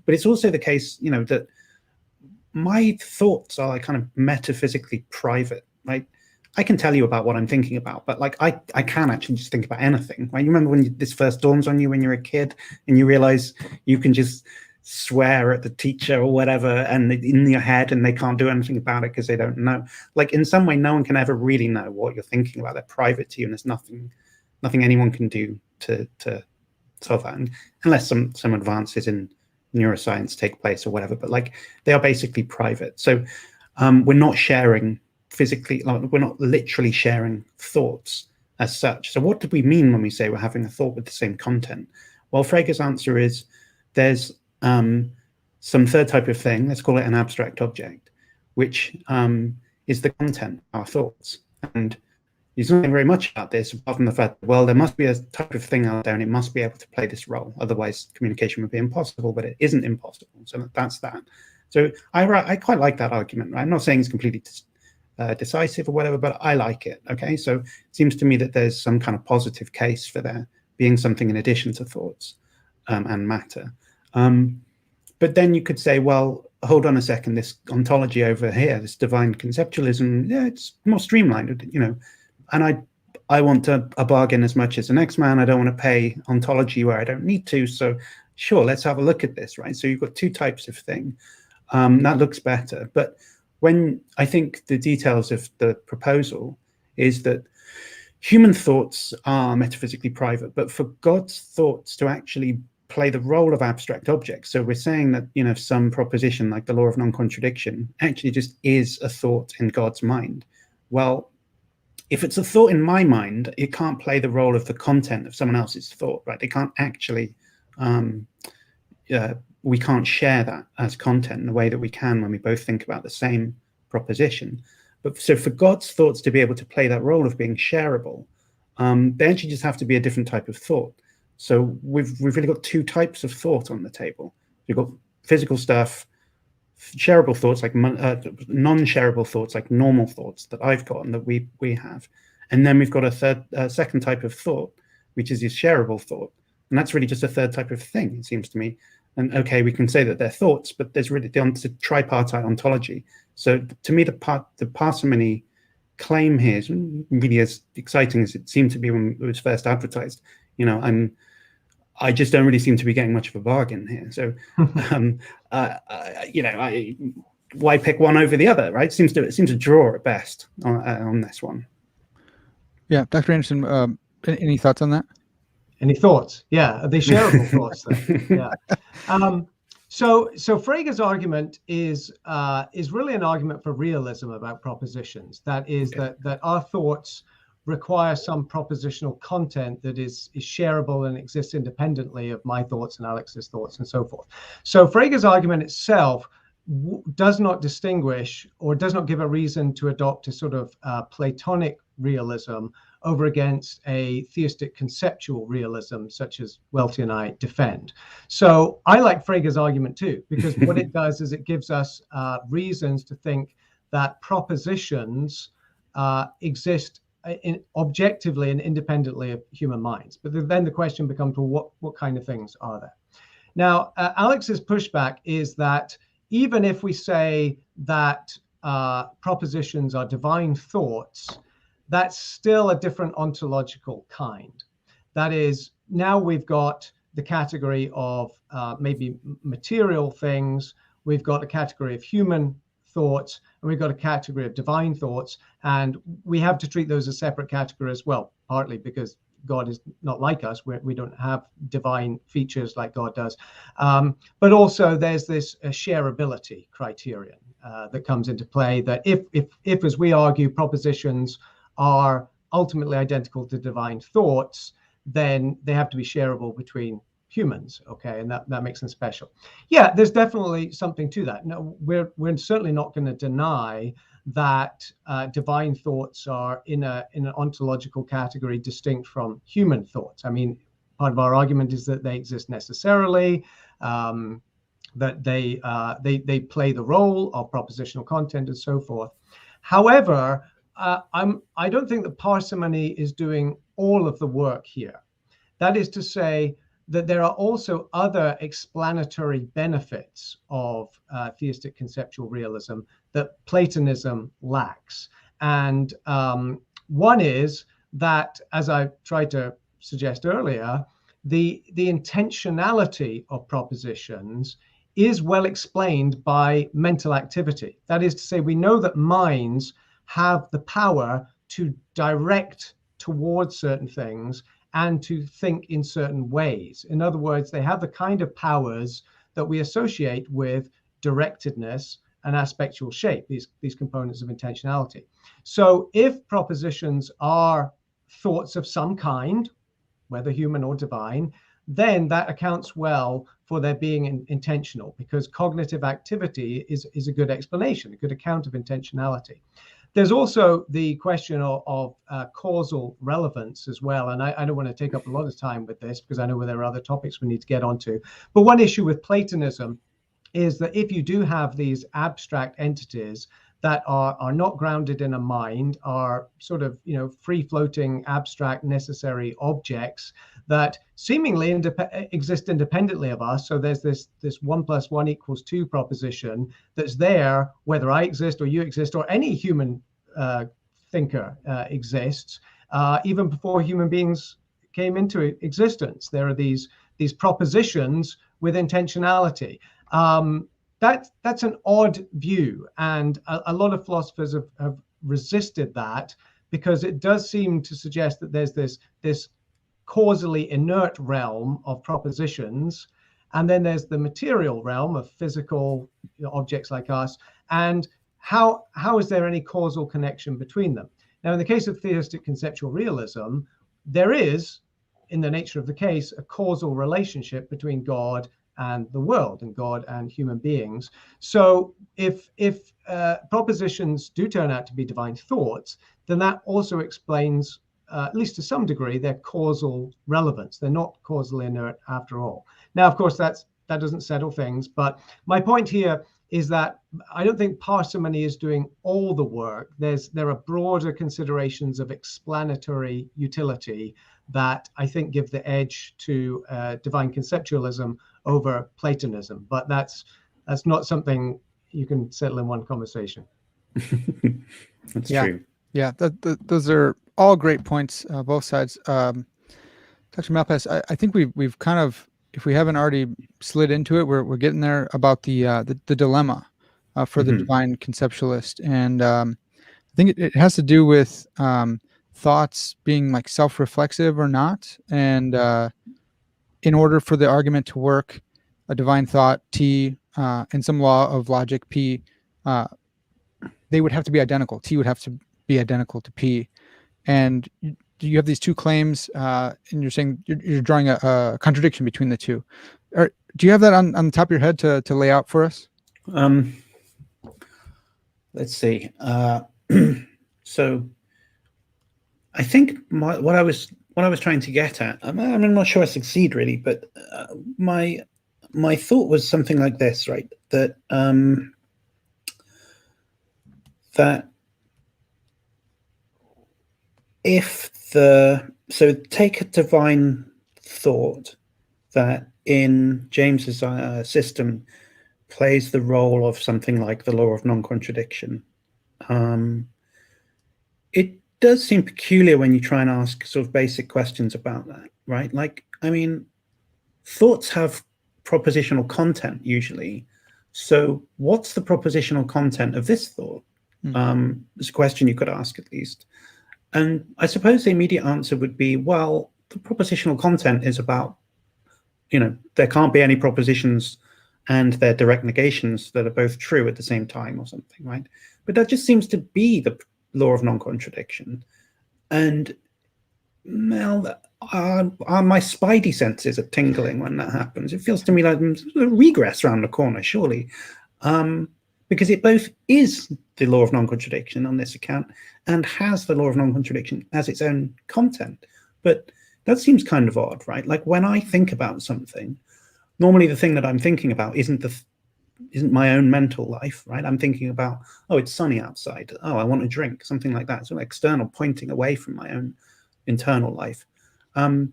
But it's also the case, you know, that my thoughts are like kind of metaphysically private, right? I can tell you about what I'm thinking about, but like I can actually just think about anything, right? You remember when this first dawns on you when you're a kid and you realize you can just swear at the teacher or whatever and in your head and they can't do anything about it because they don't know. Like in some way, no one can ever really know what you're thinking about. They're private to you and there's nothing anyone can do to solve that, unless some advances in neuroscience take place or whatever, but like they are basically private. So we're not sharing physically, like, we're not literally sharing thoughts as such. So what do we mean when we say we're having a thought with the same content? Well, Frege's answer is there's some third type of thing, let's call it an abstract object, which is the content, our thoughts. And he's not saying very much about this, apart from the fact that, well, there must be a type of thing out there and it must be able to play this role. Otherwise, communication would be impossible, but it isn't impossible. So that's that. So I quite like that argument, right? I'm not saying it's completely decisive or whatever, but I like it, okay? So it seems to me that there's some kind of positive case for there being something in addition to thoughts and matter. But then you could say, well, hold on a second, this ontology over here, this divine conceptualism, yeah, it's more streamlined, you know, and I want a bargain as much as the next man. I don't want to pay ontology where I don't need to. So sure, let's have a look at this, right? So you've got two types of thing. That looks better. But when I think the details of the proposal is that human thoughts are metaphysically private, but for God's thoughts to actually play the role of abstract objects. So we're saying that, you know, some proposition like the law of non-contradiction actually just is a thought in God's mind. Well, if it's a thought in my mind, it can't play the role of the content of someone else's thought, right? It can't actually, we can't share that as content in the way that we can when we both think about the same proposition. But so for God's thoughts to be able to play that role of being shareable, they actually just have to be a different type of thought. So we've really got two types of thought on the table. We've got physical stuff, shareable thoughts, like non-shareable thoughts, like normal thoughts that I've got and that we have. And then we've got a second type of thought, which is this shareable thought. And that's really just a third type of thing, it seems to me. And okay, we can say that they're thoughts, but there's really the tripartite ontology. So to me, the parsimony claim here is really as exciting as it seemed to be when it was first advertised. You know, I just don't really seem to be getting much of a bargain here. So, you know, why pick one over the other, right? It seems to draw at best on this one. Yeah, Dr. Anderson, any thoughts on that? Any thoughts? Yeah, are they shareable thoughts then? Yeah. So Frege's argument is really an argument for realism about propositions. That is that our thoughts require some propositional content that is shareable and exists independently of my thoughts and Alex's thoughts and so forth. So Frege's argument itself does not distinguish or does not give a reason to adopt a sort of Platonic realism over against a theistic conceptual realism, such as Welty and I defend. So I like Frege's argument too, because what it does is it gives us reasons to think that propositions exist objectively and independently of human minds. But then the question becomes, well, what kind of things are there? Now, Alex's pushback is that even if we say that propositions are divine thoughts, that's still a different ontological kind. That is, now we've got the category of maybe material things, we've got a category of human thoughts, and we've got a category of divine thoughts, and we have to treat those as separate categories as well, partly because God is not like us. We don't have divine features like God does. But also there's this shareability criterion that comes into play, that if as we argue, propositions are ultimately identical to divine thoughts, then they have to be shareable between humans, okay, and that makes them special. Yeah, there's definitely something to that. No, we're certainly not going to deny that divine thoughts are in an ontological category distinct from human thoughts. I mean, part of our argument is that they exist necessarily, that they play the role of propositional content and so forth. However, I don't think that parsimony is doing all of the work here. That is to say that there are also other explanatory benefits of theistic conceptual realism that Platonism lacks. And one is that, as I tried to suggest earlier, the intentionality of propositions is well explained by mental activity. That is to say, we know that minds have the power to direct towards certain things and to think in certain ways. In other words, they have the kind of powers that we associate with directedness and aspectual shape, these components of intentionality. So if propositions are thoughts of some kind, whether human or divine, then that accounts well for their being intentional, because cognitive activity is a good explanation, a good account of intentionality. There's also the question of causal relevance as well. And I don't want to take up a lot of time with this because I know there are other topics we need to get onto. But one issue with Platonism is that if you do have these abstract entities that are not grounded in a mind, are sort of, free-floating, abstract, necessary objects that seemingly exist independently of us. So there's this 1 + 1 = 2 proposition that's there, whether I exist or you exist or any human thinker exists, even before human beings came into existence. There are these propositions with intentionality. That's an odd view, and a lot of philosophers have resisted that, because it does seem to suggest that there's this causally inert realm of propositions, and then there's the material realm of physical objects like us, and how is there any causal connection between them? Now, in the case of theistic conceptual realism, there is, in the nature of the case, a causal relationship between God and the world, and God and human beings. So if propositions do turn out to be divine thoughts, then that also explains, at least to some degree, their causal relevance. They're not causally inert after all. Now, of course, that doesn't settle things, but my point here is that I don't think parsimony is doing all the work. There are broader considerations of explanatory utility that I think give the edge to divine conceptualism over Platonism, but that's not something you can settle in one conversation. That's true. Yeah, those are all great points, both sides. Dr. Malpass, I think we've kind of, if we haven't already slid into it, we're getting there about the dilemma for the divine conceptualist, and I think it has to do with thoughts being like self-reflexive or not, and in order for the argument to work, a divine thought T and some law of logic P, they would have to be identical. T would have to be identical to P, and you have these two claims, and you're saying you're drawing a contradiction between the two. Do you have that on the top of your head to lay out for us? Let's see. So I think what I was trying to get at, I'm not sure I succeed really, but my thought was something like this, right? That so take a divine thought that in James's system plays the role of something like the law of non-contradiction. It does seem peculiar when you try and ask sort of basic questions about that, right? Like, I mean, thoughts have propositional content usually. So what's the propositional content of this thought? It's a question you could ask at least. And I suppose the immediate answer would be, well, the propositional content is about, there can't be any propositions and their direct negations that are both true at the same time or something, right? But that just seems to be the law of non-contradiction. And Mel, my spidey senses are tingling when that happens. It feels to me like a regress around the corner, surely. Because it both is the law of non-contradiction on this account and has the law of non-contradiction as its own content. But that seems kind of odd, right? Like when I think about something, normally the thing that I'm thinking about isn't my own mental life, right? I'm thinking about, oh, it's sunny outside. Oh, I want a drink, something like that. So external, pointing away from my own internal life. And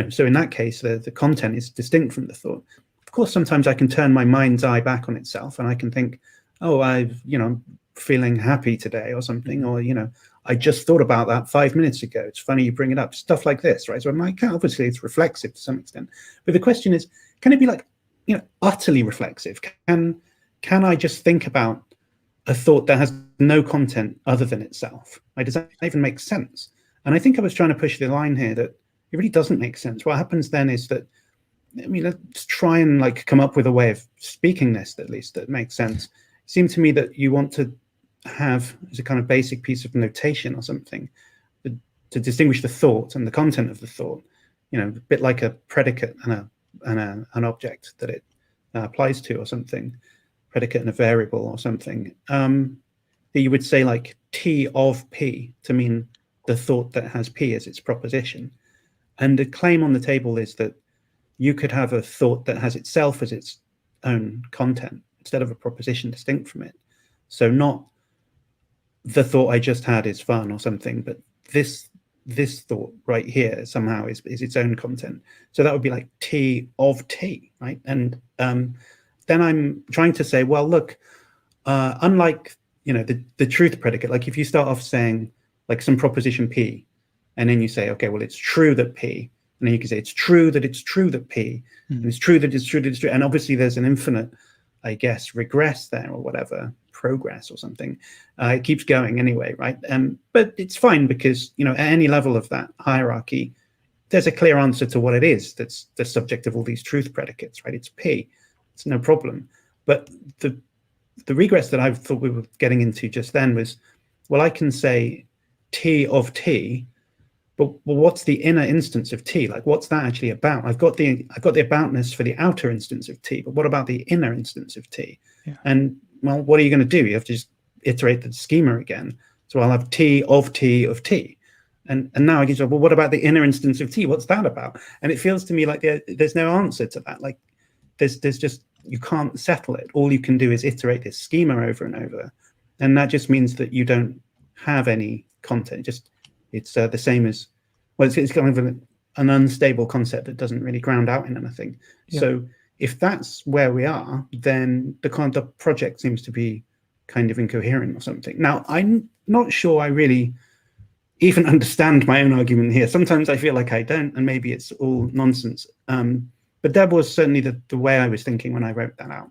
so in that case, the content is distinct from the thought. Of course, sometimes I can turn my mind's eye back on itself and I can think, oh, I'm feeling happy today or something, or, I just thought about that 5 minutes ago. It's funny you bring it up, stuff like this, right? So obviously it's reflexive to some extent, but the question is, can it be like, utterly reflexive? Can I just think about a thought that has no content other than itself? Right? Does that even make sense? And I think I was trying to push the line here that it really doesn't make sense. What happens then is that, let's try and come up with a way of speaking this, at least, that makes sense. It seemed to me that you want to have as a kind of basic piece of notation or something to distinguish the thought and the content of the thought, a bit like a predicate and an object that it applies to or something, predicate and a variable or something, that you would say like T of P to mean the thought that has P as its proposition. And the claim on the table is that you could have a thought that has itself as its own content instead of a proposition distinct from it. So not the thought I just had is fun or something, but this thought right here somehow is its own content. So that would be like T of T, right? And then I'm trying to say, well, look, unlike the truth predicate, like if you start off saying like some proposition P, and then you say, okay, well, it's true that P, and then you can say it's true that it's true that P, and it's true that it's true that it's true, and obviously there's an infinite, I guess, regress there or whatever, progress or something. It keeps going anyway, right? But it's fine because at any level of that hierarchy, there's a clear answer to what it is that's the subject of all these truth predicates, right? It's P. It's no problem. But the regress that I thought we were getting into just then was, well, I can say T of T, but what's the inner instance of T? Like, what's that actually about? I've got the aboutness for the outer instance of T, but what about the inner instance of T? Yeah. And well, what are you going to do? You have to just iterate the schema again. So I'll have T of T of T. And now I can say, well, what about the inner instance of T? What's that about? And it feels to me like there's no answer to that. Like there's just, you can't settle it. All you can do is iterate this schema over and over. And that just means that you don't have any content. It's the same as, well, it's kind of an unstable concept that doesn't really ground out in anything. Yeah. So if that's where we are, then the project seems to be kind of incoherent or something. Now, I'm not sure I really even understand my own argument here. Sometimes I feel like I don't, and maybe it's all nonsense. But that was certainly the way I was thinking when I wrote that out.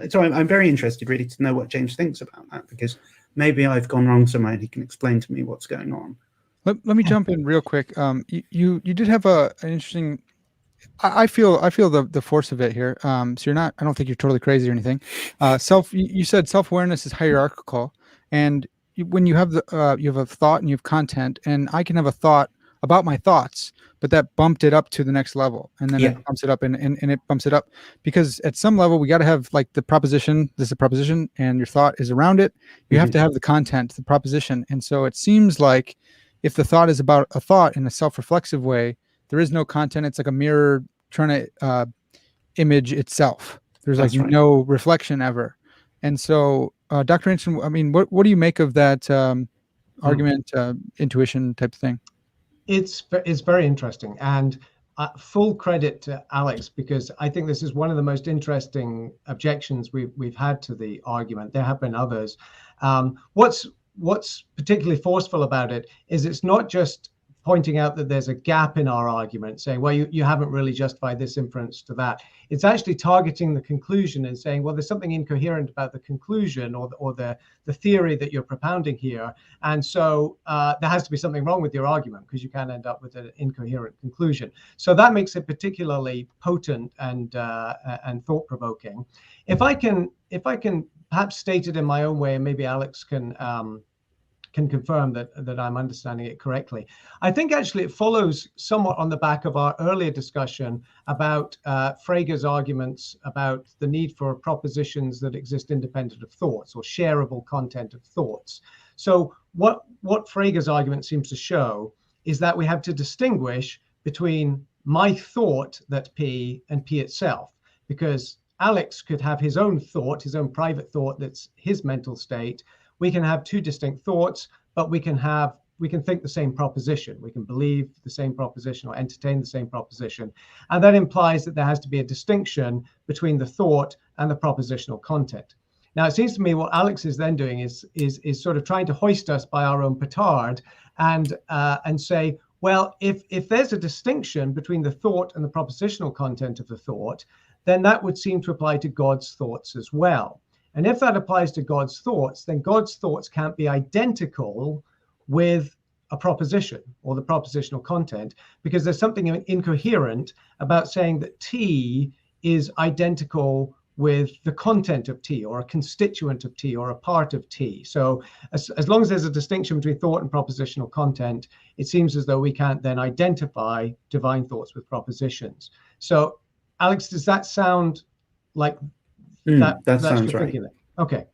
So I'm very interested really to know what James thinks about that, because maybe I've gone wrong somewhere and he can explain to me what's going on. Let me jump in real quick. You did have an interesting. I feel the force of it here. So you're not. I don't think you're totally crazy or anything. You said self-awareness is hierarchical, and when you have you have a thought and you have content, and I can have a thought about my thoughts, but that bumped it up to the next level, and then it bumps it up and it bumps it up, because at some level we got to have like the proposition. This is a proposition, and your thought is around it. You have to have the content, the proposition, and so it seems like if the thought is about a thought in a self-reflexive way, there is no content. It's like a mirror trying to image itself. There's no reflection ever. And so, Dr. Anderson, I mean, what do you make of that argument, intuition type of thing? It's very interesting, and full credit to Alex, because I think this is one of the most interesting objections we've had to the argument. There have been others. What's particularly forceful about it is it's not just pointing out that there's a gap in our argument, saying, well, you haven't really justified this inference to that. It's actually targeting the conclusion and saying, well, there's something incoherent about the conclusion or the theory that you're propounding here. And so there has to be something wrong with your argument, because you can end up with an incoherent conclusion. So that makes it particularly potent and thought-provoking. If I can perhaps state it in my own way, and maybe Alex can can confirm that I'm understanding it correctly. I think actually it follows somewhat on the back of our earlier discussion about Frege's arguments about the need for propositions that exist independent of thoughts, or shareable content of thoughts. So what Frege's argument seems to show is that we have to distinguish between my thought that P and P itself, because Alex could have his own thought, his own private thought that's his mental state. We can have two distinct thoughts, but we can think the same proposition. We can believe the same proposition or entertain the same proposition. And that implies that there has to be a distinction between the thought and the propositional content. Now, it seems to me what Alex is then doing is sort of trying to hoist us by our own petard and say, well, if there's a distinction between the thought and the propositional content of the thought, then that would seem to apply to God's thoughts as well. And if that applies to God's thoughts, then God's thoughts can't be identical with a proposition or the propositional content, because there's something incoherent about saying that T is identical with the content of T, or a constituent of T, or a part of T. So as long as there's a distinction between thought and propositional content, it seems as though we can't then identify divine thoughts with propositions. So Alex, does that sound like that sounds right? Okay.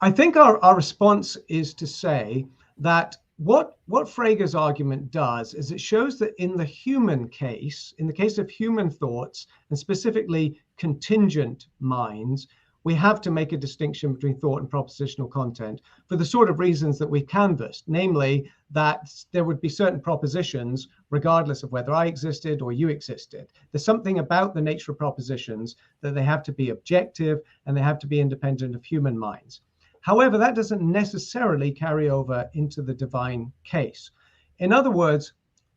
I think our response is to say that what Frege's argument does is it shows that in the human case, in the case of human thoughts, and specifically contingent minds, we have to make a distinction between thought and propositional content for the sort of reasons that we canvassed, namely that there would be certain propositions, regardless of whether I existed or you existed. There's something about the nature of propositions that they have to be objective and they have to be independent of human minds. However, that doesn't necessarily carry over into the divine case. In other words,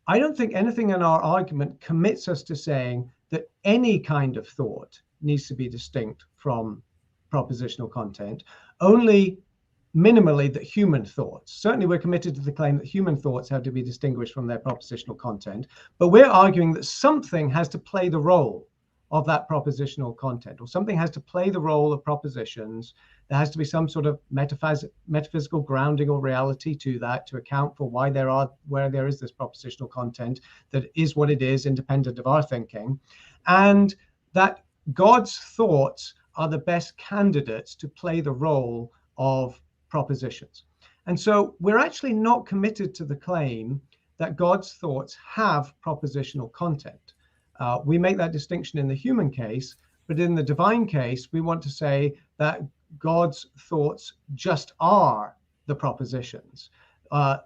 I don't think anything in our argument commits us to saying that any kind of thought needs to be distinct from propositional content, only minimally that human thoughts. Certainly we're committed to the claim that human thoughts have to be distinguished from their propositional content, but we're arguing that something has to play the role of that propositional content, or something has to play the role of propositions. There has to be some sort of metaphysical grounding or reality to that to account for where there is this propositional content that is what it is, independent of our thinking, and that God's thoughts are the best candidates to play the role of propositions. And so we're actually not committed to the claim that God's thoughts have propositional content. We make that distinction in the human case, but in the divine case, we want to say that God's thoughts just are the propositions, at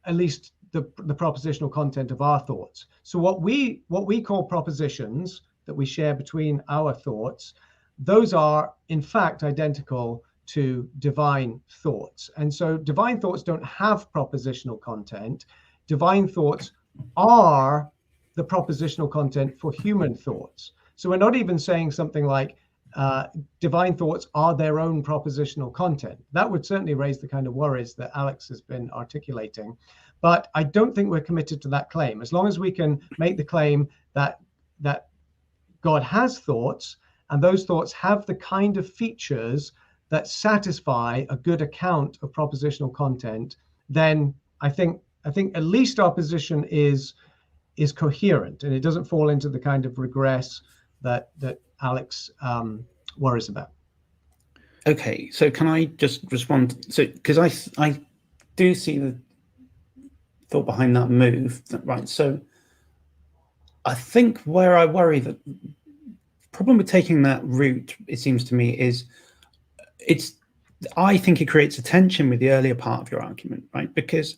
least the propositional content of our thoughts. So what we call propositions that we share between our thoughts, those are in fact identical to divine thoughts. And so divine thoughts don't have propositional content. Divine thoughts are the propositional content for human thoughts. So we're not even saying something like divine thoughts are their own propositional content. That would certainly raise the kind of worries that Alex has been articulating. But I don't think we're committed to that claim. As long as we can make the claim that God has thoughts, and those thoughts have the kind of features that satisfy a good account of propositional content, then I think at least our position is coherent, and it doesn't fall into the kind of regress that Alex worries about. Okay, so can I just respond? So, because I do see the thought behind that move, right? So, I think where I worry that problem with taking that route, it seems to me, is I think it creates a tension with the earlier part of your argument, right? Because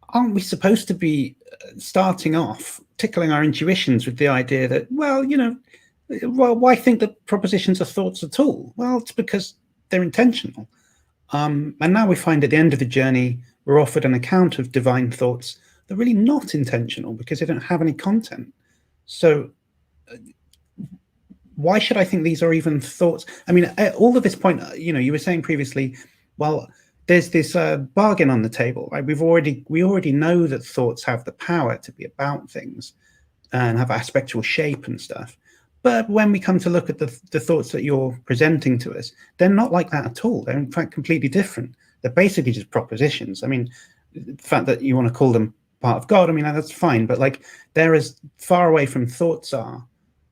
aren't we supposed to be starting off tickling our intuitions with the idea that, well, why think that propositions are thoughts at all? Well, it's because they're intentional. And now we find at the end of the journey, we're offered an account of divine thoughts that are really not intentional because they don't have any content. So why should I think these are even thoughts? I mean, all of this point, you were saying previously, well, there's this bargain on the table, right? We already know that thoughts have the power to be about things and have aspectual shape and stuff. But when we come to look at the thoughts that you're presenting to us, they're not like that at all. They're in fact completely different. they're basically just propositions. I mean, the fact that you want to call them part of God, I mean, that's fine, but like they're as far away from thoughts are,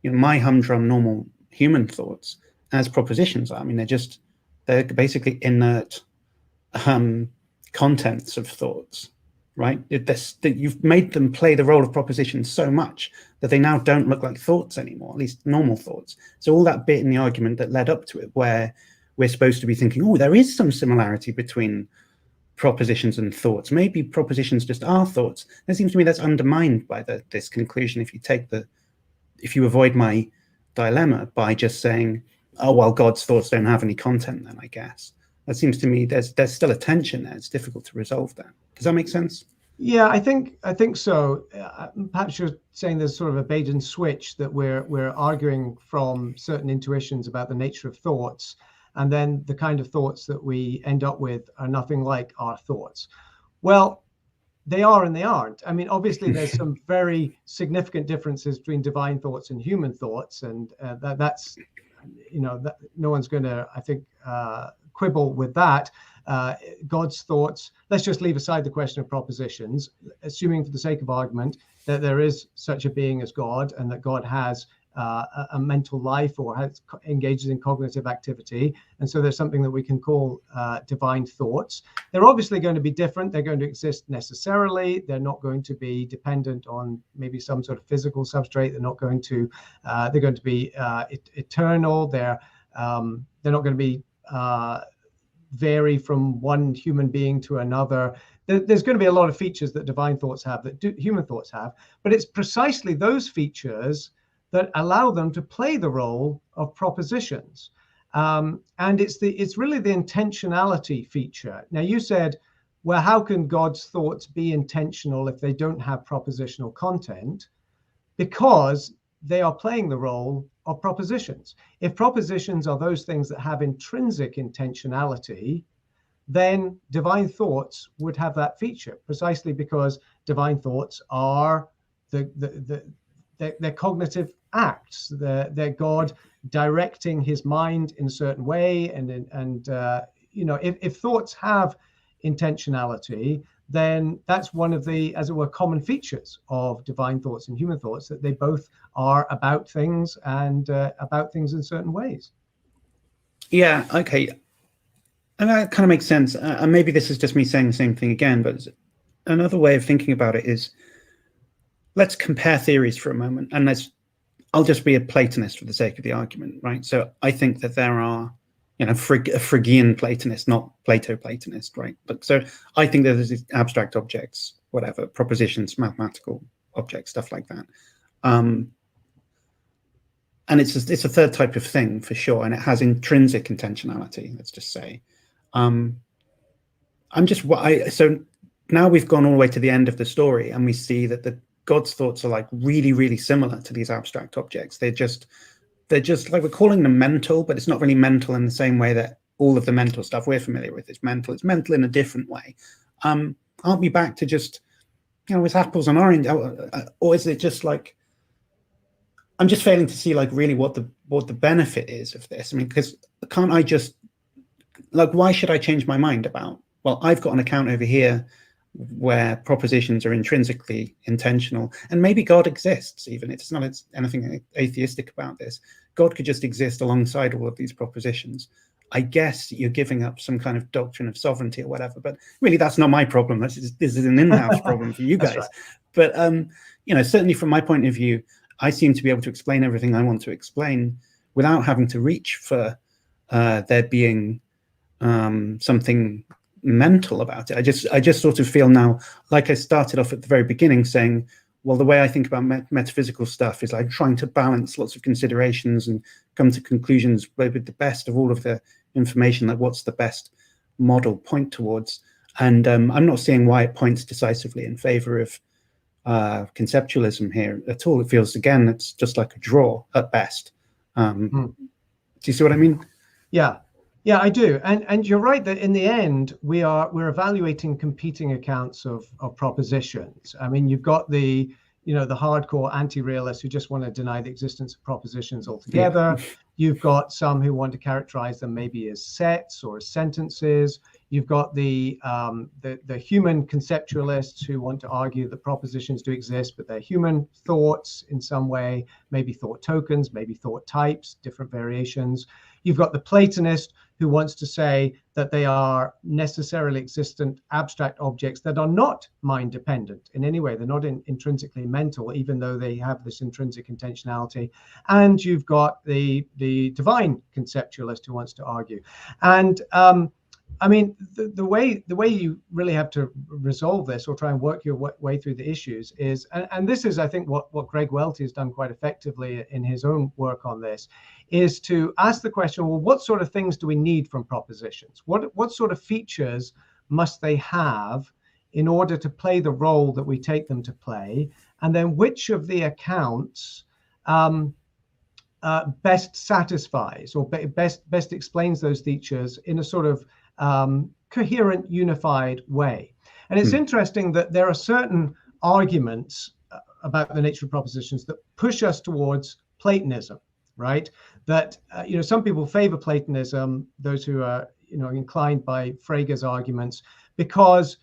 my humdrum normal human thoughts, as propositions are. I mean, they're basically inert contents of thoughts, right? You've made them play the role of propositions so much that they now don't look like thoughts anymore, at least normal thoughts. So all that bit in the argument that led up to it, where we're supposed to be thinking, oh, there is some similarity between propositions and thoughts. Maybe propositions just are thoughts. It seems to me that's undermined by this conclusion if you avoid my dilemma by just saying, oh, well, God's thoughts don't have any content then, I guess. That seems to me there's still a tension there. It's difficult to resolve that. Does that make sense? Yeah, I think so. Perhaps you're saying there's sort of a bait and switch, that we're arguing from certain intuitions about the nature of thoughts, and then the kind of thoughts that we end up with are nothing like our thoughts. Well, they are and they aren't. I mean, obviously, there's some very significant differences between divine thoughts and human thoughts, and that's, that no one's going to, I think, quibble with that. God's thoughts, let's just leave aside the question of propositions, assuming for the sake of argument that there is such a being as God, and that God has a mental life, or engages in cognitive activity, and so there's something that we can call divine thoughts. They're obviously going to be different. They're going to exist necessarily. They're not going to be dependent on maybe some sort of physical substrate. They're going to be eternal. They're not going to be vary from one human being to another. There's going to be a lot of features that divine thoughts have that human thoughts have, but it's precisely those features that allow them to play the role of propositions. And it's really the intentionality feature. Now, you said, well, how can God's thoughts be intentional if they don't have propositional content? Because they are playing the role of propositions. If propositions are those things that have intrinsic intentionality, then divine thoughts would have that feature, precisely because divine thoughts are they're cognitive acts. They're God directing his mind in a certain way, and if thoughts have intentionality, then that's one of the, as it were, common features of divine thoughts and human thoughts, that they both are about things, and about things in certain ways. Yeah, okay. And that kind of makes sense. And maybe this is just me saying the same thing again, but another way of thinking about it is, let's compare theories for a moment, and I'll just be a Platonist for the sake of the argument, right? So I think that there are, a Phrygian Platonist, not Plato-Platonist, right? But so I think that there's these abstract objects, whatever, propositions, mathematical objects, stuff like that. And it's a third type of thing for sure, and it has intrinsic intentionality, let's just say. So now we've gone all the way to the end of the story, and we see that God's thoughts are like really, really similar to these abstract objects. They're just like, we're calling them mental, but it's not really mental in the same way that all of the mental stuff we're familiar with is mental. It's mental in a different way. Aren't we back to just, with apples and orange, or is it just like, I'm just failing to see like really what the benefit is of this? I mean, because can't I just, like, why should I change my mind about, well, I've got an account over here where propositions are intrinsically intentional, and maybe God exists, even. It's not anything atheistic about this. God could just exist alongside all of these propositions. I guess you're giving up some kind of doctrine of sovereignty or whatever, but really that's not my problem. This is an in-house problem for you guys. Right. But certainly from my point of view, I seem to be able to explain everything I want to explain without having to reach for there being something mental about it. I just sort of feel now, like I started off at the very beginning saying, well, the way I think about metaphysical stuff is like trying to balance lots of considerations and come to conclusions with the best of all of the information, like what's the best model point towards. And I'm not seeing why it points decisively in favor of conceptualism here at all. It feels, again, it's just like a draw at best. Do you see what I mean? Yeah, I do. And you're right that in the end, we're evaluating competing accounts of propositions. I mean, you've got the hardcore anti-realists who just want to deny the existence of propositions altogether. You've got some who want to characterize them maybe as sets or as sentences. You've got the human conceptualists who want to argue that propositions do exist, but they're human thoughts in some way, maybe thought tokens, maybe thought types, different variations. You've got the Platonist who wants to say that they are necessarily existent abstract objects that are not mind dependent in any way. They're not intrinsically mental, even though they have this intrinsic intentionality. And you've got the divine conceptualist who wants to argue. And I mean, the way you really have to resolve this or try and work your way through the issues is, and this is, I think, what Greg Welty has done quite effectively in his own work on this, is to ask the question, well, what sort of things do we need from propositions? What sort of features must they have in order to play the role that we take them to play? And then which of the accounts best satisfies or best explains those features in a sort of coherent, unified way. And it's interesting that there are certain arguments about the nature of propositions that push us towards Platonism, right? That, some people favor Platonism, those who are, inclined by Frege's arguments, because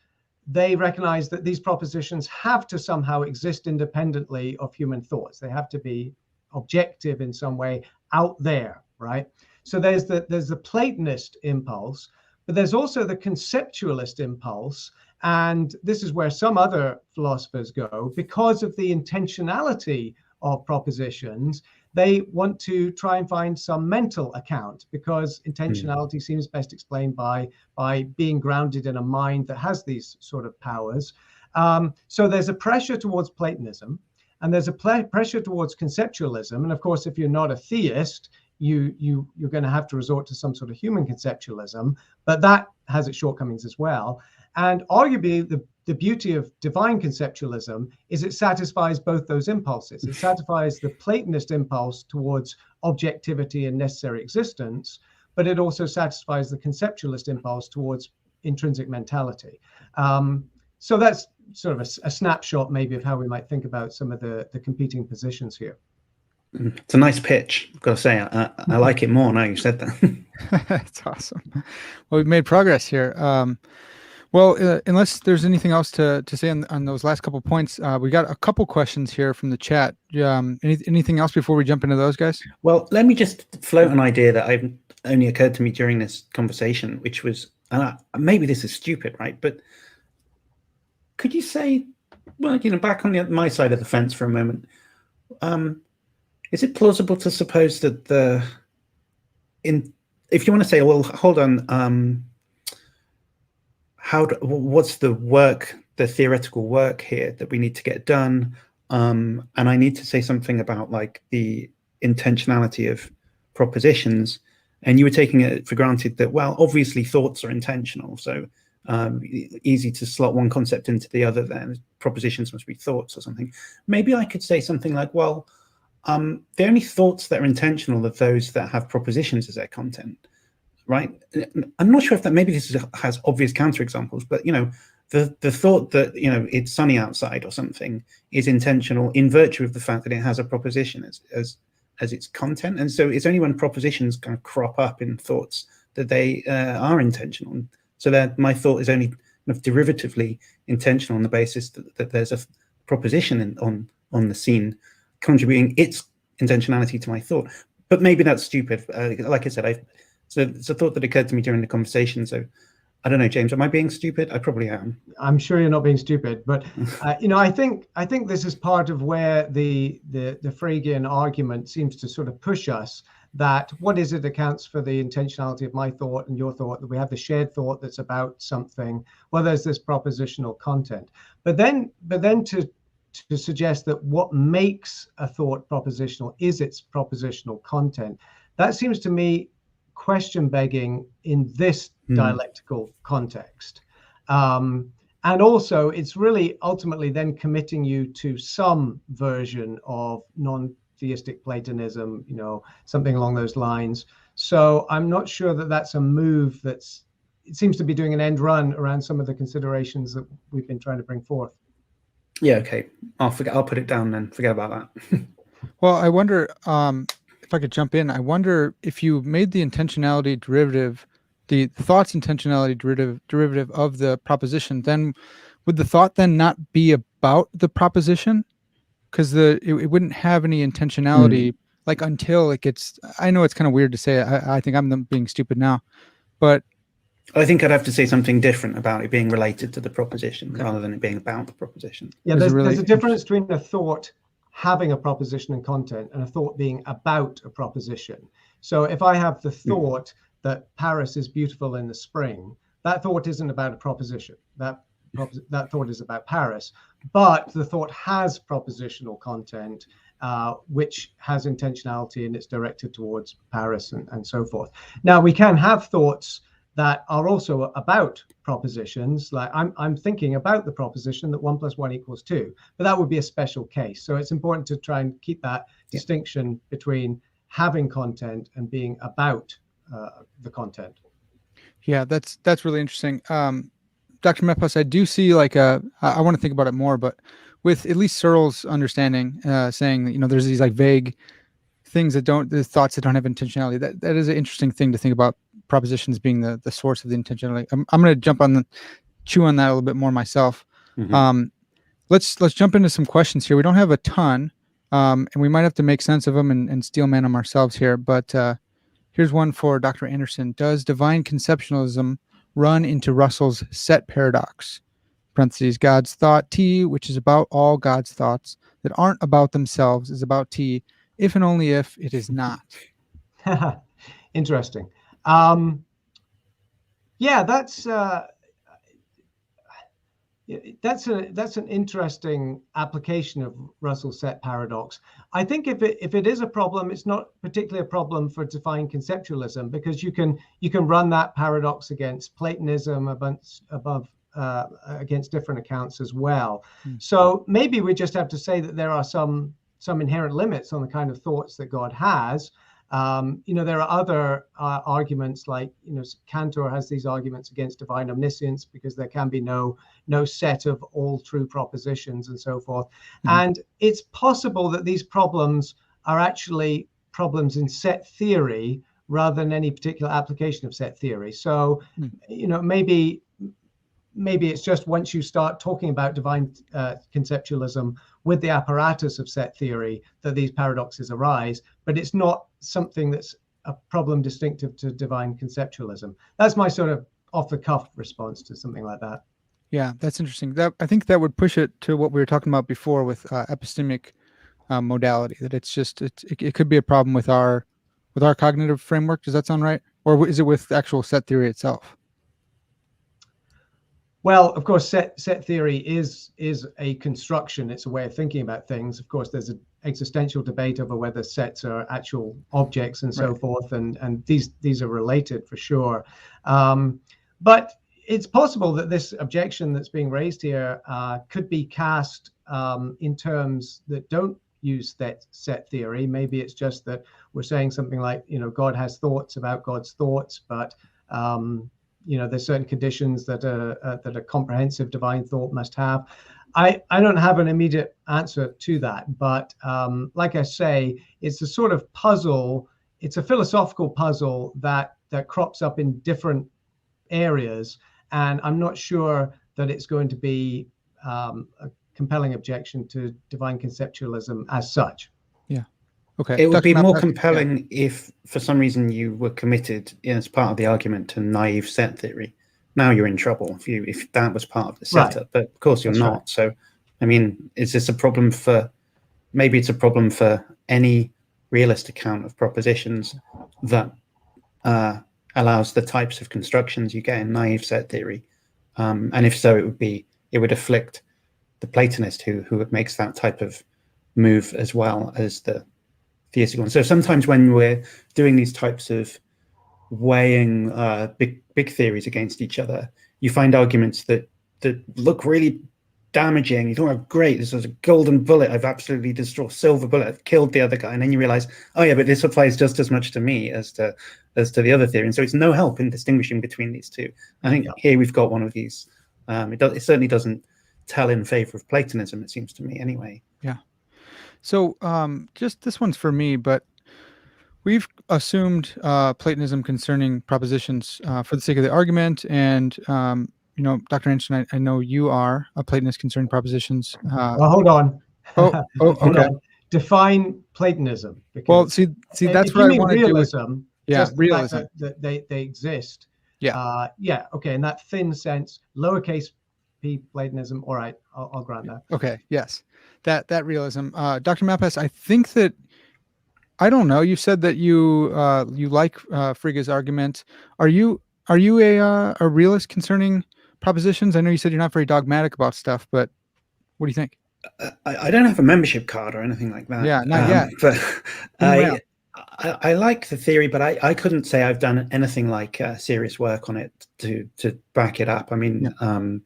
they recognize that these propositions have to somehow exist independently of human thoughts. They have to be objective in some way out there, right? So there's the Platonist impulse, but there's also the conceptualist impulse. And this is where some other philosophers go. Because of the intentionality of propositions, they want to try and find some mental account, because intentionality seems best explained by being grounded in a mind that has these sort of powers. So there's a pressure towards Platonism, and there's a pressure towards conceptualism. And of course, if you're not a theist, you're going to have to resort to some sort of human conceptualism, but that has its shortcomings as well. And arguably, the beauty of divine conceptualism is it satisfies both those impulses. It satisfies the Platonist impulse towards objectivity and necessary existence, but it also satisfies the conceptualist impulse towards intrinsic mentality. So that's sort of a snapshot maybe of how we might think about some of the competing positions here. It's a nice pitch, I've got to say. I like it more now you said that. That's awesome. Well, we've made progress here. Unless there's anything else to say on those last couple points, we got a couple questions here from the chat. Anything else before we jump into those, guys? Well, let me just float an idea that only occurred to me during this conversation, which was, maybe this is stupid, right? But could you say, well, back on my side of the fence for a moment, is it plausible to suppose that if you want to say, well, hold on, what's the theoretical work here that we need to get done? And I need to say something about like the intentionality of propositions. And you were taking it for granted that, well, obviously thoughts are intentional. So easy to slot one concept into the other, then propositions must be thoughts or something. Maybe I could say something like, well, the only thoughts that are intentional are those that have propositions as their content, right? I'm not sure if that, maybe this has obvious counterexamples, but the thought that it's sunny outside or something is intentional in virtue of the fact that it has a proposition as its content. And so it's only when propositions kind of crop up in thoughts that they are intentional. So that my thought is only derivatively intentional on the basis that there's a proposition on the scene contributing its intentionality to my thought. But maybe that's stupid. Like I said, it's a thought that occurred to me during the conversation. So I don't know, James, am I being stupid? I probably am. I'm sure you're not being stupid, but I think this is part of where the Fregean argument seems to sort of push us, that what is it accounts for the intentionality of my thought and your thought, that we have the shared thought that's about something. Well, there's this propositional content, but then to suggest that what makes a thought propositional is its propositional content, that seems to me question begging in this dialectical context. And also it's really ultimately then committing you to some version of non-theistic Platonism, something along those lines. So I'm not sure that that's a move it seems to be doing an end run around some of the considerations that we've been trying to bring forth. Yeah, okay. I'll put it down then. Forget about that. Well, I wonder, if I could jump in, I wonder if you made the intentionality derivative, the thought's intentionality derivative of the proposition, then would the thought then not be about the proposition? Because it wouldn't have any intentionality like until it gets. I know it's kind of weird to say. I think I'm being stupid now, but I think I'd have to say something different about it being related to the proposition rather than it being about the proposition. Yeah, there's a difference between a thought having a proposition and content and a thought being about a proposition. So if I have the thought that Paris is beautiful in the spring, that thought isn't about a proposition. That thought is about Paris, but the thought has propositional content, which has intentionality and it's directed towards Paris and so forth. Now, we can have thoughts that are also about propositions, like I'm thinking about the proposition that 1 + 1 = 2, but that would be a special case. So it's important to try and keep that distinction between having content and being about the content. Yeah, that's really interesting. Dr. Malpass, I do see like I want to think about it more, but with at least Searle's understanding, saying that, there's these like vague things the thoughts that don't have intentionality. That is an interesting thing to think about, propositions being the source of the intentionality. I'm going to chew on that a little bit more myself. Let's jump into some questions here. We don't have a ton, and we might have to make sense of them and steelman them ourselves here. But here's one for Dr. Anderson. Does divine conceptualism run into Russell's set paradox? Parentheses, God's thought T, which is about all God's thoughts that aren't about themselves, is about T, if and only if it is not. Interesting. Yeah, that's an interesting application of Russell's set paradox. I think if it is a problem, it's not particularly a problem for divine conceptualism, because you can run that paradox against Platonism, against different accounts as well. So maybe we just have to say that there are some inherent limits on the kind of thoughts that God has. There are other arguments, like Cantor has these arguments against divine omniscience, because there can be no set of all true propositions and so forth. And it's possible that these problems are actually problems in set theory rather than any particular application of set theory. So maybe it's just once you start talking about divine conceptualism with the apparatus of set theory that these paradoxes arise, but it's not something that's a problem distinctive to divine conceptualism. That's my sort of off-the-cuff response to something like that. Yeah, that's interesting. I think that would push it to what we were talking about before with epistemic modality, that it could be a problem with our cognitive framework. Does that sound right? Or is it with actual set theory itself? Well, of course, set theory is a construction. It's a way of thinking about things. Of course, there's an existential debate over whether sets are actual objects and so forth, and these are related for sure. But it's possible that this objection that's being raised here could be cast in terms that don't use that set theory. Maybe it's just that we're saying something like, God has thoughts about God's thoughts, but there's certain conditions that a comprehensive divine thought must have. I don't have an immediate answer to that, but like I say, it's a sort of puzzle. It's a philosophical puzzle that crops up in different areas, and I'm not sure that it's going to be a compelling objection to divine conceptualism as such. Yeah. Okay. It would be more compelling if, for some reason, you were committed as part of the argument to naive set theory. Now you're in trouble if that was part of the setup. Right. But of course you're not. Right. So, I mean, is this a problem maybe it's a problem for any realist account of propositions that allows the types of constructions you get in naive set theory? And if so, it would afflict the Platonist who makes that type of move as well as the theistic one. So sometimes when we're doing these types of weighing big theories against each other, you find arguments that look really damaging. You think, oh, great, this was a golden bullet. I've absolutely destroyed, silver bullet. I've killed the other guy. And then you realize, oh yeah, but this applies just as much to me as to the other theory. And so it's no help in distinguishing between these two. I think here we've got one of these. It certainly doesn't tell in favor of Platonism, it seems to me anyway. Yeah. So just this one's for me, but we've assumed Platonism concerning propositions for the sake of the argument, and Dr. Anderson, I know you are a Platonist concerning propositions. Well, hold on. Oh, Hold okay. on. Define Platonism. Well, Because see, that's if what you I mean want to do. realism, Yeah, just the fact realism. that they exist. Yeah. Yeah. Okay. In that thin sense, lowercase p Platonism. All right. I'll grant that. Okay. Yes. That realism. Dr. Malpass, I think that I don't know. You said that you like Frege's argument. Are you a realist concerning propositions? I know you said you're not very dogmatic about stuff, but what do you think? I don't have a membership card or anything like that. Yeah, not yet. But I like the theory, but I couldn't say I've done anything like serious work on it to back it up. I mean,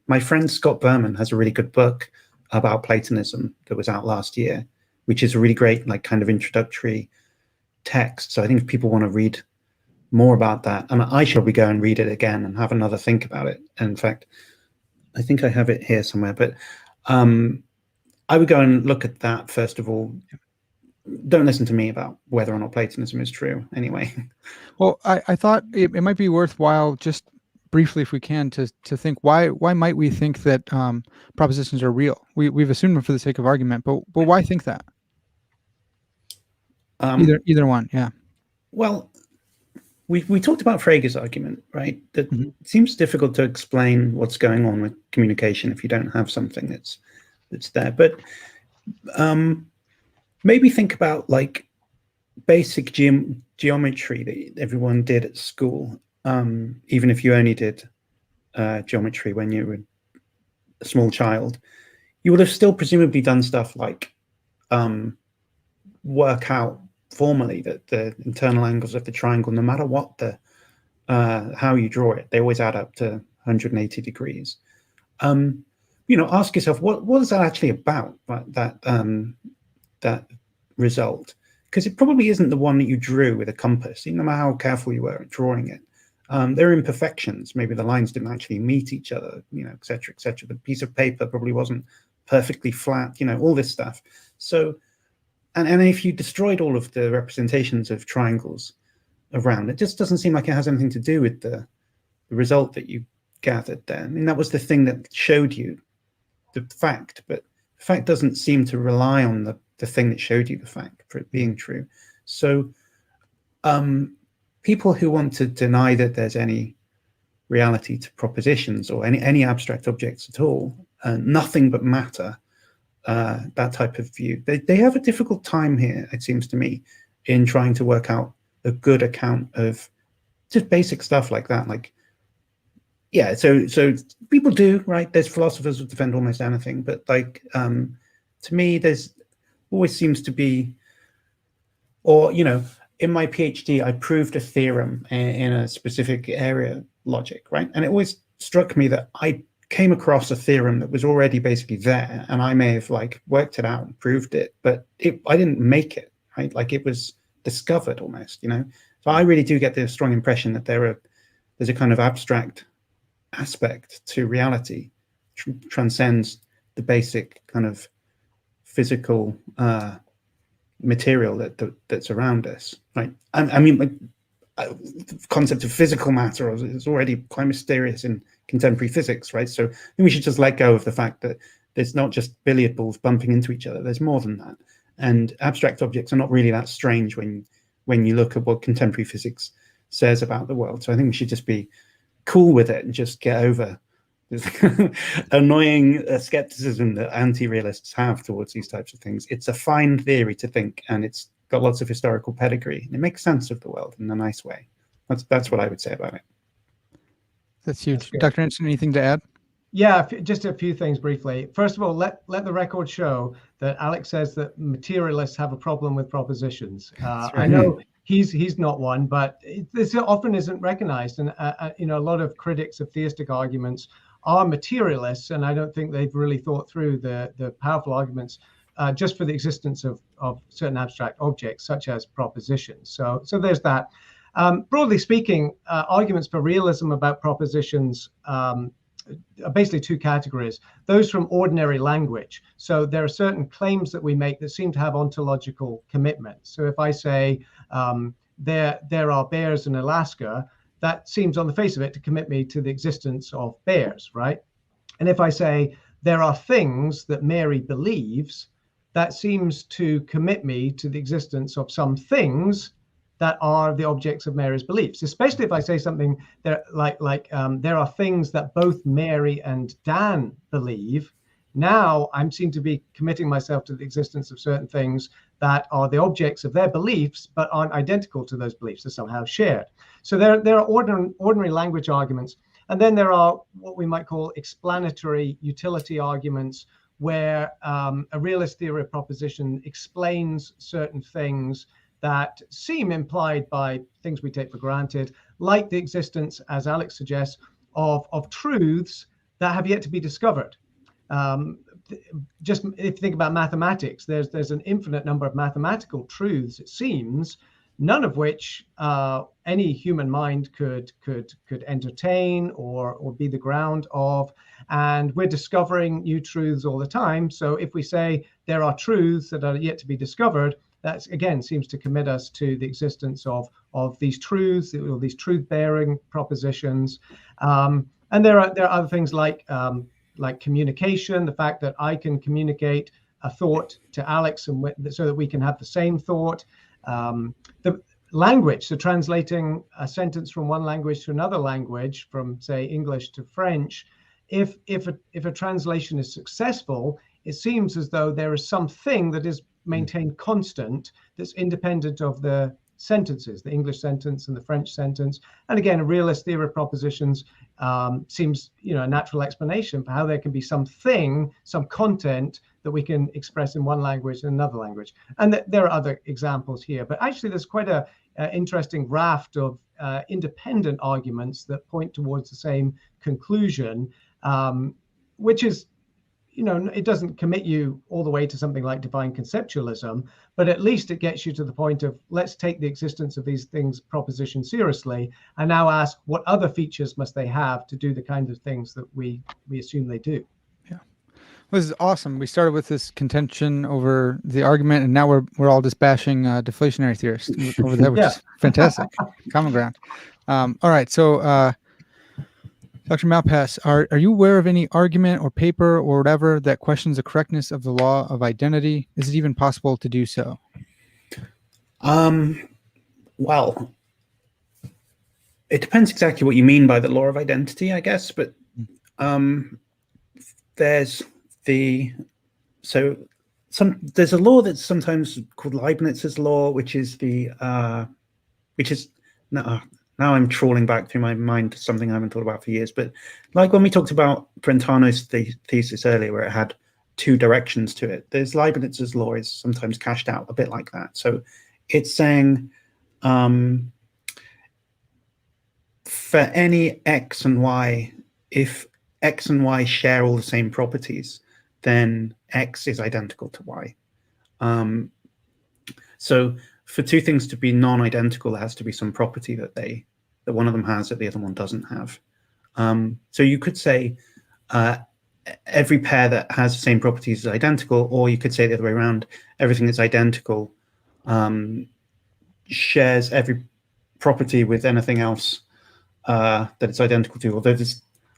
my friend Scott Berman has a really good book about Platonism that was out last year, which is a really great, like, kind of introductory text. So I think if people want to read more about that, and I should probably go and read it again and have another think about it. And in fact, I think I have it here somewhere, but I would go and look at that first of all. Don't listen to me about whether or not Platonism is true anyway. Well, I thought it might be worthwhile, just briefly, if we can, to think why might we think that propositions are real? We've assumed them for the sake of argument, but why think that? Either one, yeah. Well, we talked about Frege's argument, right? That it seems difficult to explain what's going on with communication if you don't have something that's there. But maybe think about, like, basic geometry that everyone did at school, even if you only did geometry when you were a small child. You would have still presumably done stuff like work out formally that the internal angles of the triangle, no matter what the how you draw it, they always add up to 180 degrees. Ask yourself, what is that actually about, that result? Because it probably isn't the one that you drew with a compass, no matter how careful you were at drawing it. There are imperfections. Maybe the lines didn't actually meet each other, et cetera, et cetera. The piece of paper probably wasn't perfectly flat, all this stuff. So, and if you destroyed all of the representations of triangles around, it just doesn't seem like it has anything to do with the result that you gathered there. I mean, that was the thing that showed you the fact, but the fact doesn't seem to rely on the thing that showed you the fact for it being true. So people who want to deny that there's any reality to propositions or any abstract objects at all, nothing but matter, that type of view, they have a difficult time here, it seems to me, in trying to work out a good account of just basic stuff like that. Like, yeah, so people do, right? There's philosophers who defend almost anything, but, like, to me, there's always seems to be, or, in my PhD, I proved a theorem in a specific area, logic, right? And it always struck me that I came across a theorem that was already basically there, and I may have, like, worked it out and proved it, but I didn't make it, right? Like, it was discovered almost, So I really do get the strong impression that there's a kind of abstract aspect to reality, transcends the basic kind of physical material that's around us, right? I mean, the concept of physical matter is already quite mysterious in contemporary physics, right? So I think we should just let go of the fact that there's not just billiard balls bumping into each other. There's more than that, and abstract objects are not really that strange when you look at what contemporary physics says about the world. So I think we should just be cool with it and just get over this annoying skepticism that anti-realists have towards these types of things. It's a fine theory to think, and it's got lots of historical pedigree, and it makes sense of the world in a nice way. That's what I would say about it. That's huge. Dr. Anderson, anything to add? Yeah, just a few things briefly. First of all, let the record show that Alex says that materialists have a problem with propositions. Right. I know he's not one, but this often isn't recognized. And a lot of critics of theistic arguments are materialists, and I don't think they've really thought through the powerful arguments just for the existence of certain abstract objects, such as propositions. So there's that. Broadly speaking, arguments for realism about propositions are basically two categories. Those from ordinary language. So there are certain claims that we make that seem to have ontological commitments. So if I say there are bears in Alaska, that seems on the face of it to commit me to the existence of bears, right? And if I say there are things that Mary believes, that seems to commit me to the existence of some things that are the objects of Mary's beliefs. Especially if I say something there there are things that both Mary and Dan believe. Now I'm seen to be committing myself to the existence of certain things that are the objects of their beliefs, but aren't identical to those beliefs. They're somehow shared. So there are ordinary language arguments. And then there are what we might call explanatory utility arguments, where a realist theory of proposition explains certain things that seem implied by things we take for granted, like the existence, as Alex suggests, of truths that have yet to be discovered. Just if you think about mathematics, there's an infinite number of mathematical truths, it seems, none of which any human mind could entertain or be the ground of. And we're discovering new truths all the time. So if we say there are truths that are yet to be discovered, that again seems to commit us to the existence of these truths, or these truth-bearing propositions. And there are other things like communication, the fact that I can communicate a thought to Alex and so that we can have the same thought. The language, so translating a sentence from one language to another language, from say English to French, if a translation is successful, it seems as though there is something that is maintained constant that's independent of the sentences, the English sentence and the French sentence. And again, a realist theory of propositions seems, a natural explanation for how there can be something, some content that we can express in one language and another language. And there are other examples here, but actually there's quite a interesting raft of independent arguments that point towards the same conclusion, which is, it doesn't commit you all the way to something like divine conceptualism, but at least it gets you to the point of, let's take the existence of these things, proposition, seriously, and now ask what other features must they have to do the kind of things that we assume they do. Yeah, well, this is awesome. We started with this contention over the argument, and now we're all just bashing deflationary theorists over there, which is fantastic. Common ground. All right, so Dr. Malpass, are you aware of any argument or paper or whatever that questions the correctness of the law of identity? Is it even possible to do so? Well, it depends exactly what you mean by the law of identity, I guess. But there's a law that's sometimes called Leibniz's law, which is now I'm trawling back through my mind to something I haven't thought about for years. But like when we talked about Brentano's thesis earlier, where it had two directions to it, there's Leibniz's law is sometimes cashed out a bit like that. So it's saying for any x and y, if x and y share all the same properties, then x is identical to y. So for two things to be non-identical, there has to be some property that one of them has that the other one doesn't have. So you could say every pair that has the same properties is identical, or you could say the other way around, everything that's identical shares every property with anything else that it's identical to. Although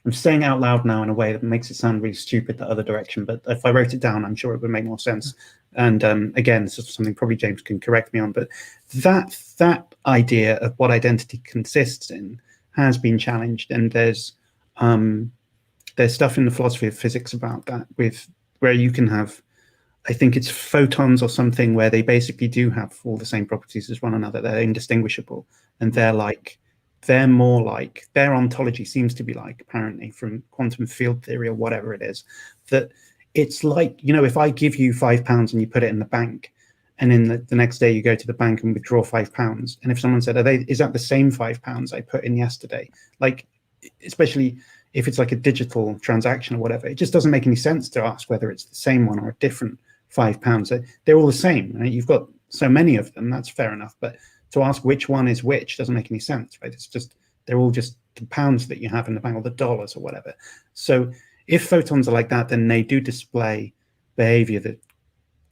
I'm saying out loud now in a way that makes it sound really stupid the other direction, but if I wrote it down, I'm sure it would make more sense. And again, this is something probably James can correct me on, but that idea of what identity consists in has been challenged, and there's stuff in the philosophy of physics about that, where you can have, I think it's photons or something, where they basically do have all the same properties as one another. They're indistinguishable, and their ontology seems to be like, apparently from quantum field theory or whatever it is, that it's like, if I give you £5 and you put it in the bank, and then the next day you go to the bank and withdraw £5, and if someone said, is that the same £5 I put in yesterday? Like, especially if it's like a digital transaction or whatever, it just doesn't make any sense to ask whether it's the same one or a different £5. They're all the same, right? You've got so many of them, that's fair enough, but to ask which one is which doesn't make any sense, right? It's just, they're all just the pounds that you have in the bank, or the dollars or whatever. So if photons are like that, then they do display behavior that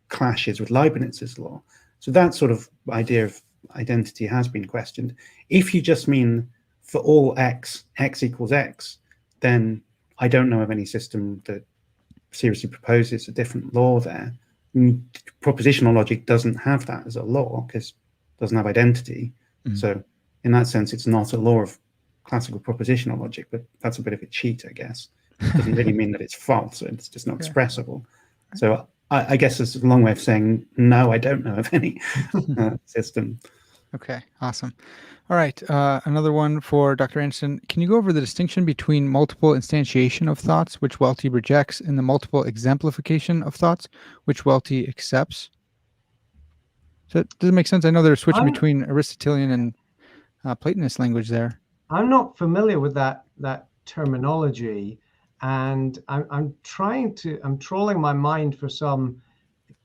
clashes with Leibniz's law. So that sort of idea of identity has been questioned. If you just mean for all x equals x, then I don't know of any system that seriously proposes a different law there. Propositional logic doesn't have that as a law because it doesn't have identity. So in that sense, it's not a law of classical propositional logic, but that's a bit of a cheat, I guess. It doesn't really mean that it's false, it's just not expressible. So I guess it's a long way of saying, no, I don't know of any system. Okay, awesome. All right, another one for Dr. Anderson. Can you go over the distinction between multiple instantiation of thoughts, which Welty rejects, and the multiple exemplification of thoughts, which Welty accepts? So does it make sense? I know they're switching between Aristotelian and Platonist language there. I'm not familiar with that terminology, and I'm trolling my mind for some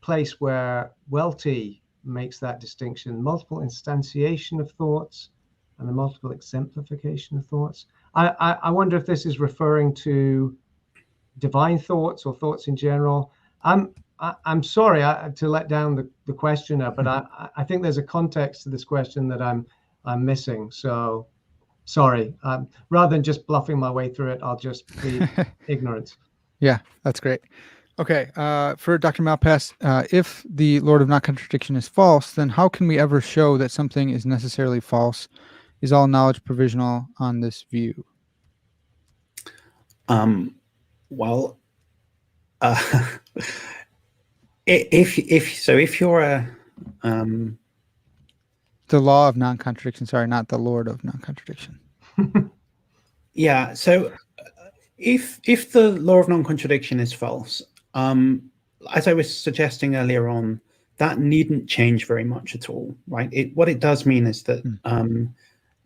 place where Welty makes that distinction: multiple instantiation of thoughts and the multiple exemplification of thoughts. I wonder if this is referring to divine thoughts or thoughts in general. I'm sorry to let down the questioner, but I think there's a context to this question that I'm missing. So sorry. Rather than just bluffing my way through it, I'll just plead ignorance. Yeah, that's great. Okay, for Dr. Malpass, if the Lord of Non-Contradiction is false, then how can we ever show that something is necessarily false? Is all knowledge provisional on this view? Well, if you're a the law of non-contradiction, sorry, not the Lord of non-contradiction. Yeah, so if the law of non-contradiction is false, as I was suggesting earlier on, that needn't change very much at all, right? What it does mean is that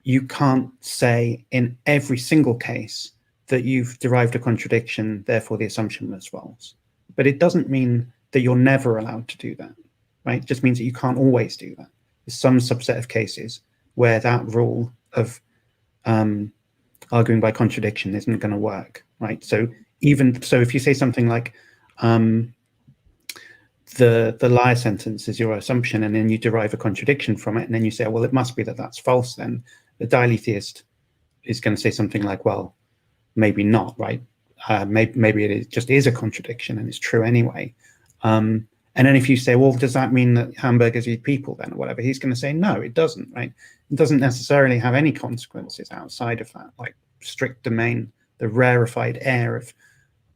you can't say in every single case that you've derived a contradiction, therefore the assumption was false. But it doesn't mean that you're never allowed to do that, right? It just means that you can't always do that. There's some subset of cases where that rule of arguing by contradiction isn't going to work, right? So if you say something like the liar sentence is your assumption, and then you derive a contradiction from it, and then you say, well, it must be that that's false, then the dialetheist is going to say something like, well, maybe not, right? Maybe it just is a contradiction and it's true anyway. And then if you say, well, does that mean that hamburgers eat people then, or whatever? He's going to say, no, it doesn't, right? It doesn't necessarily have any consequences outside of that, like strict domain, the rarefied air of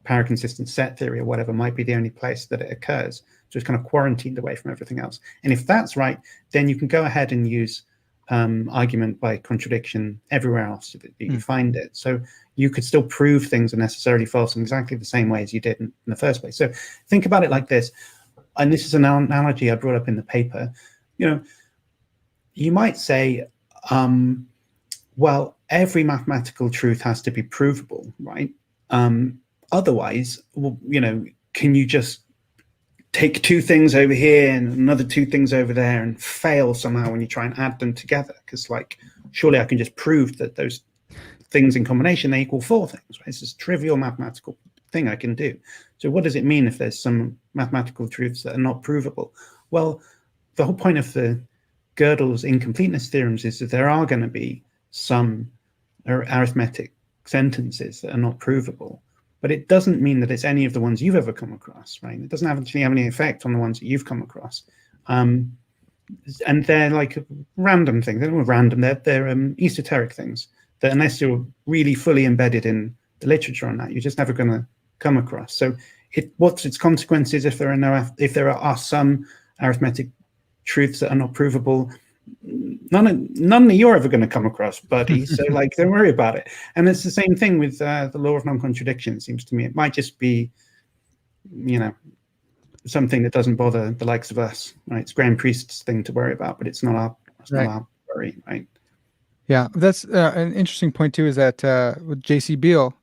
paraconsistent set theory or whatever might be the only place that it occurs. So it's kind of quarantined away from everything else. And if that's right, then you can go ahead and use argument by contradiction everywhere else that you find it. So you could still prove things are necessarily false in exactly the same way as you did in the first place. So think about it like this. And this is an analogy I brought up in the paper. You might say, well, every mathematical truth has to be provable, right? Otherwise, well, can you just take two things over here and another two things over there and fail somehow when you try and add them together? Because, surely I can just prove that those things in combination, they equal four things, right? It's this trivial mathematical thing I can do. So what does it mean if there's some mathematical truths that are not provable? Well, the whole point of the Gödel's incompleteness theorems is that there are going to be some arithmetic sentences that are not provable, but it doesn't mean that it's any of the ones you've ever come across, right? It doesn't actually have any effect on the ones that you've come across. And they're like random things. They're not random. They're esoteric things that, unless you're really fully embedded in the literature on that, you're just never going to come across. So what's its consequences if there are some arithmetic truths that are not provable? None that you're ever going to come across, buddy. So don't worry about it. And it's the same thing with the law of non-contradiction. It seems to me it might just be something that doesn't bother the likes of us, right? It's Graham Priest's thing to worry about, but it's not our worry, right? Yeah, that's an interesting point too, is that with J.C. Beale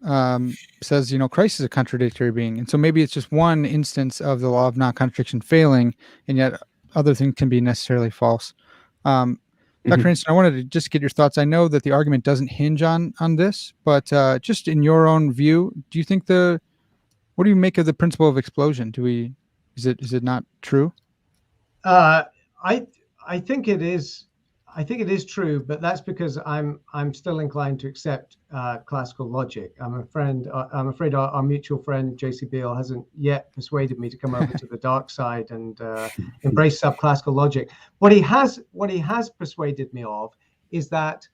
says, Christ is a contradictory being. And so maybe it's just one instance of the law of non-contradiction failing, and yet other things can be necessarily false. Dr. Anderson, I wanted to just get your thoughts. I know that the argument doesn't hinge on this, but just in your own view, do you think what do you make of the principle of explosion? Is it not true? I think it is I think it is true, but that's because I'm still inclined to accept classical logic. I'm afraid our mutual friend JC Beale hasn't yet persuaded me to come over to the dark side and embrace subclassical logic. What he has persuaded me of is that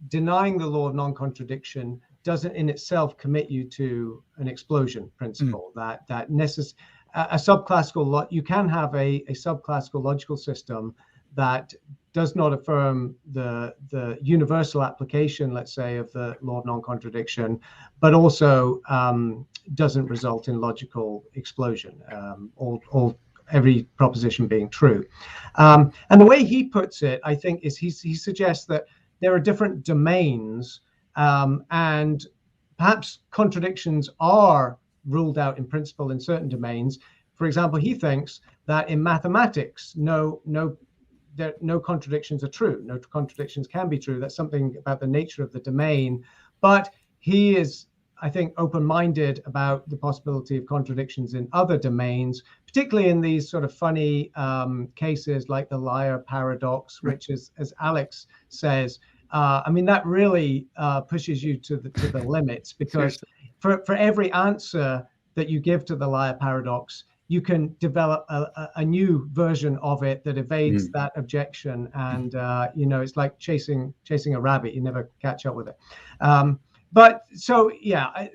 denying the law of non-contradiction doesn't in itself commit you to an explosion principle. That a subclassical you can have a subclassical logical system that does not affirm the universal application, let's say, of the law of non-contradiction, but also doesn't result in logical explosion, every proposition being true. And the way he puts it, I think, is he suggests that there are different domains, and perhaps contradictions are ruled out in principle in certain domains. For example, he thinks that in mathematics, no contradictions are true. No contradictions can be true. That's something about the nature of the domain. But he is, I think, open-minded about the possibility of contradictions in other domains, particularly in these sort of funny cases like the liar paradox, which is, as Alex says, I mean, that really pushes you to the limits, because for every answer that you give to the liar paradox, you can develop a new version of it that evades that objection. And, it's like chasing a rabbit. You never catch up with it. But so, yeah,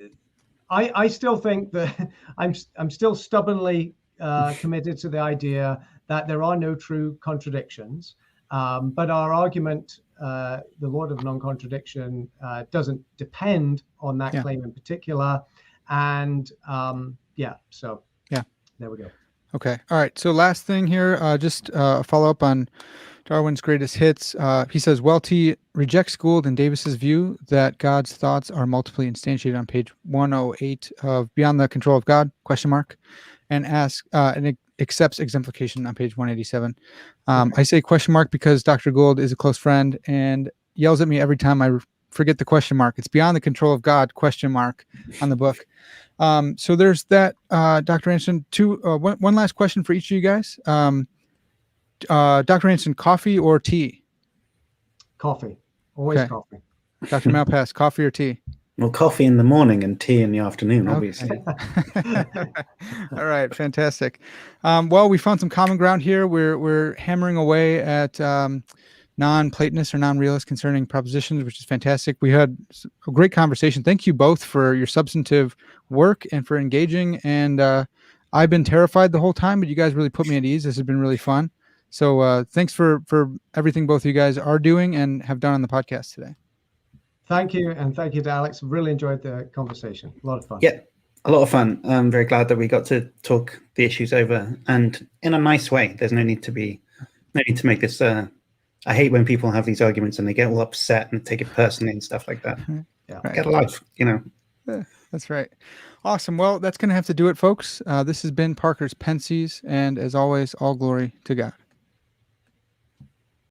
I still think that I'm still stubbornly committed to the idea that there are no true contradictions. But our argument, the law of non-contradiction, doesn't depend on that claim in particular. And so there we go. Okay. All right. So last thing here, just a follow up on Darwin's greatest hits. He says, Welty rejects Gould and Davis's view that God's thoughts are multiply instantiated on page 108 of Beyond the Control of God, ? And asks, and it accepts exemplification on page 187. I say ? Because Dr. Gould is a close friend and yells at me every time I forget the question mark. It's Beyond the Control of God, ? on the book. So there's that, Dr. Anderson. One last question for each of you guys. Dr. Anderson, coffee or tea? Coffee. Always coffee. Dr. Malpass, coffee or tea? Well, coffee in the morning and tea in the afternoon, obviously. All right, fantastic. Well, we found some common ground here. We're hammering away at non-Platonist or non-realist concerning propositions, which is fantastic. We had a great conversation. Thank you both for your substantive work and for engaging. And I've been terrified the whole time, but you guys really put me at ease. This has been really fun. So thanks for everything both of you guys are doing and have done on the podcast today. Thank you. And thank you to Alex. Really enjoyed the conversation. A lot of fun. Yeah, a lot of fun. I'm very glad that we got to talk the issues over, and in a nice way. There's no need to make this I hate when people have these arguments and they get all upset and take it personally and stuff like that. Yeah. Get a life, Yeah, that's right. Awesome. Well, that's going to have to do it, folks. This has been Parker's Pensées, and as always, all glory to God.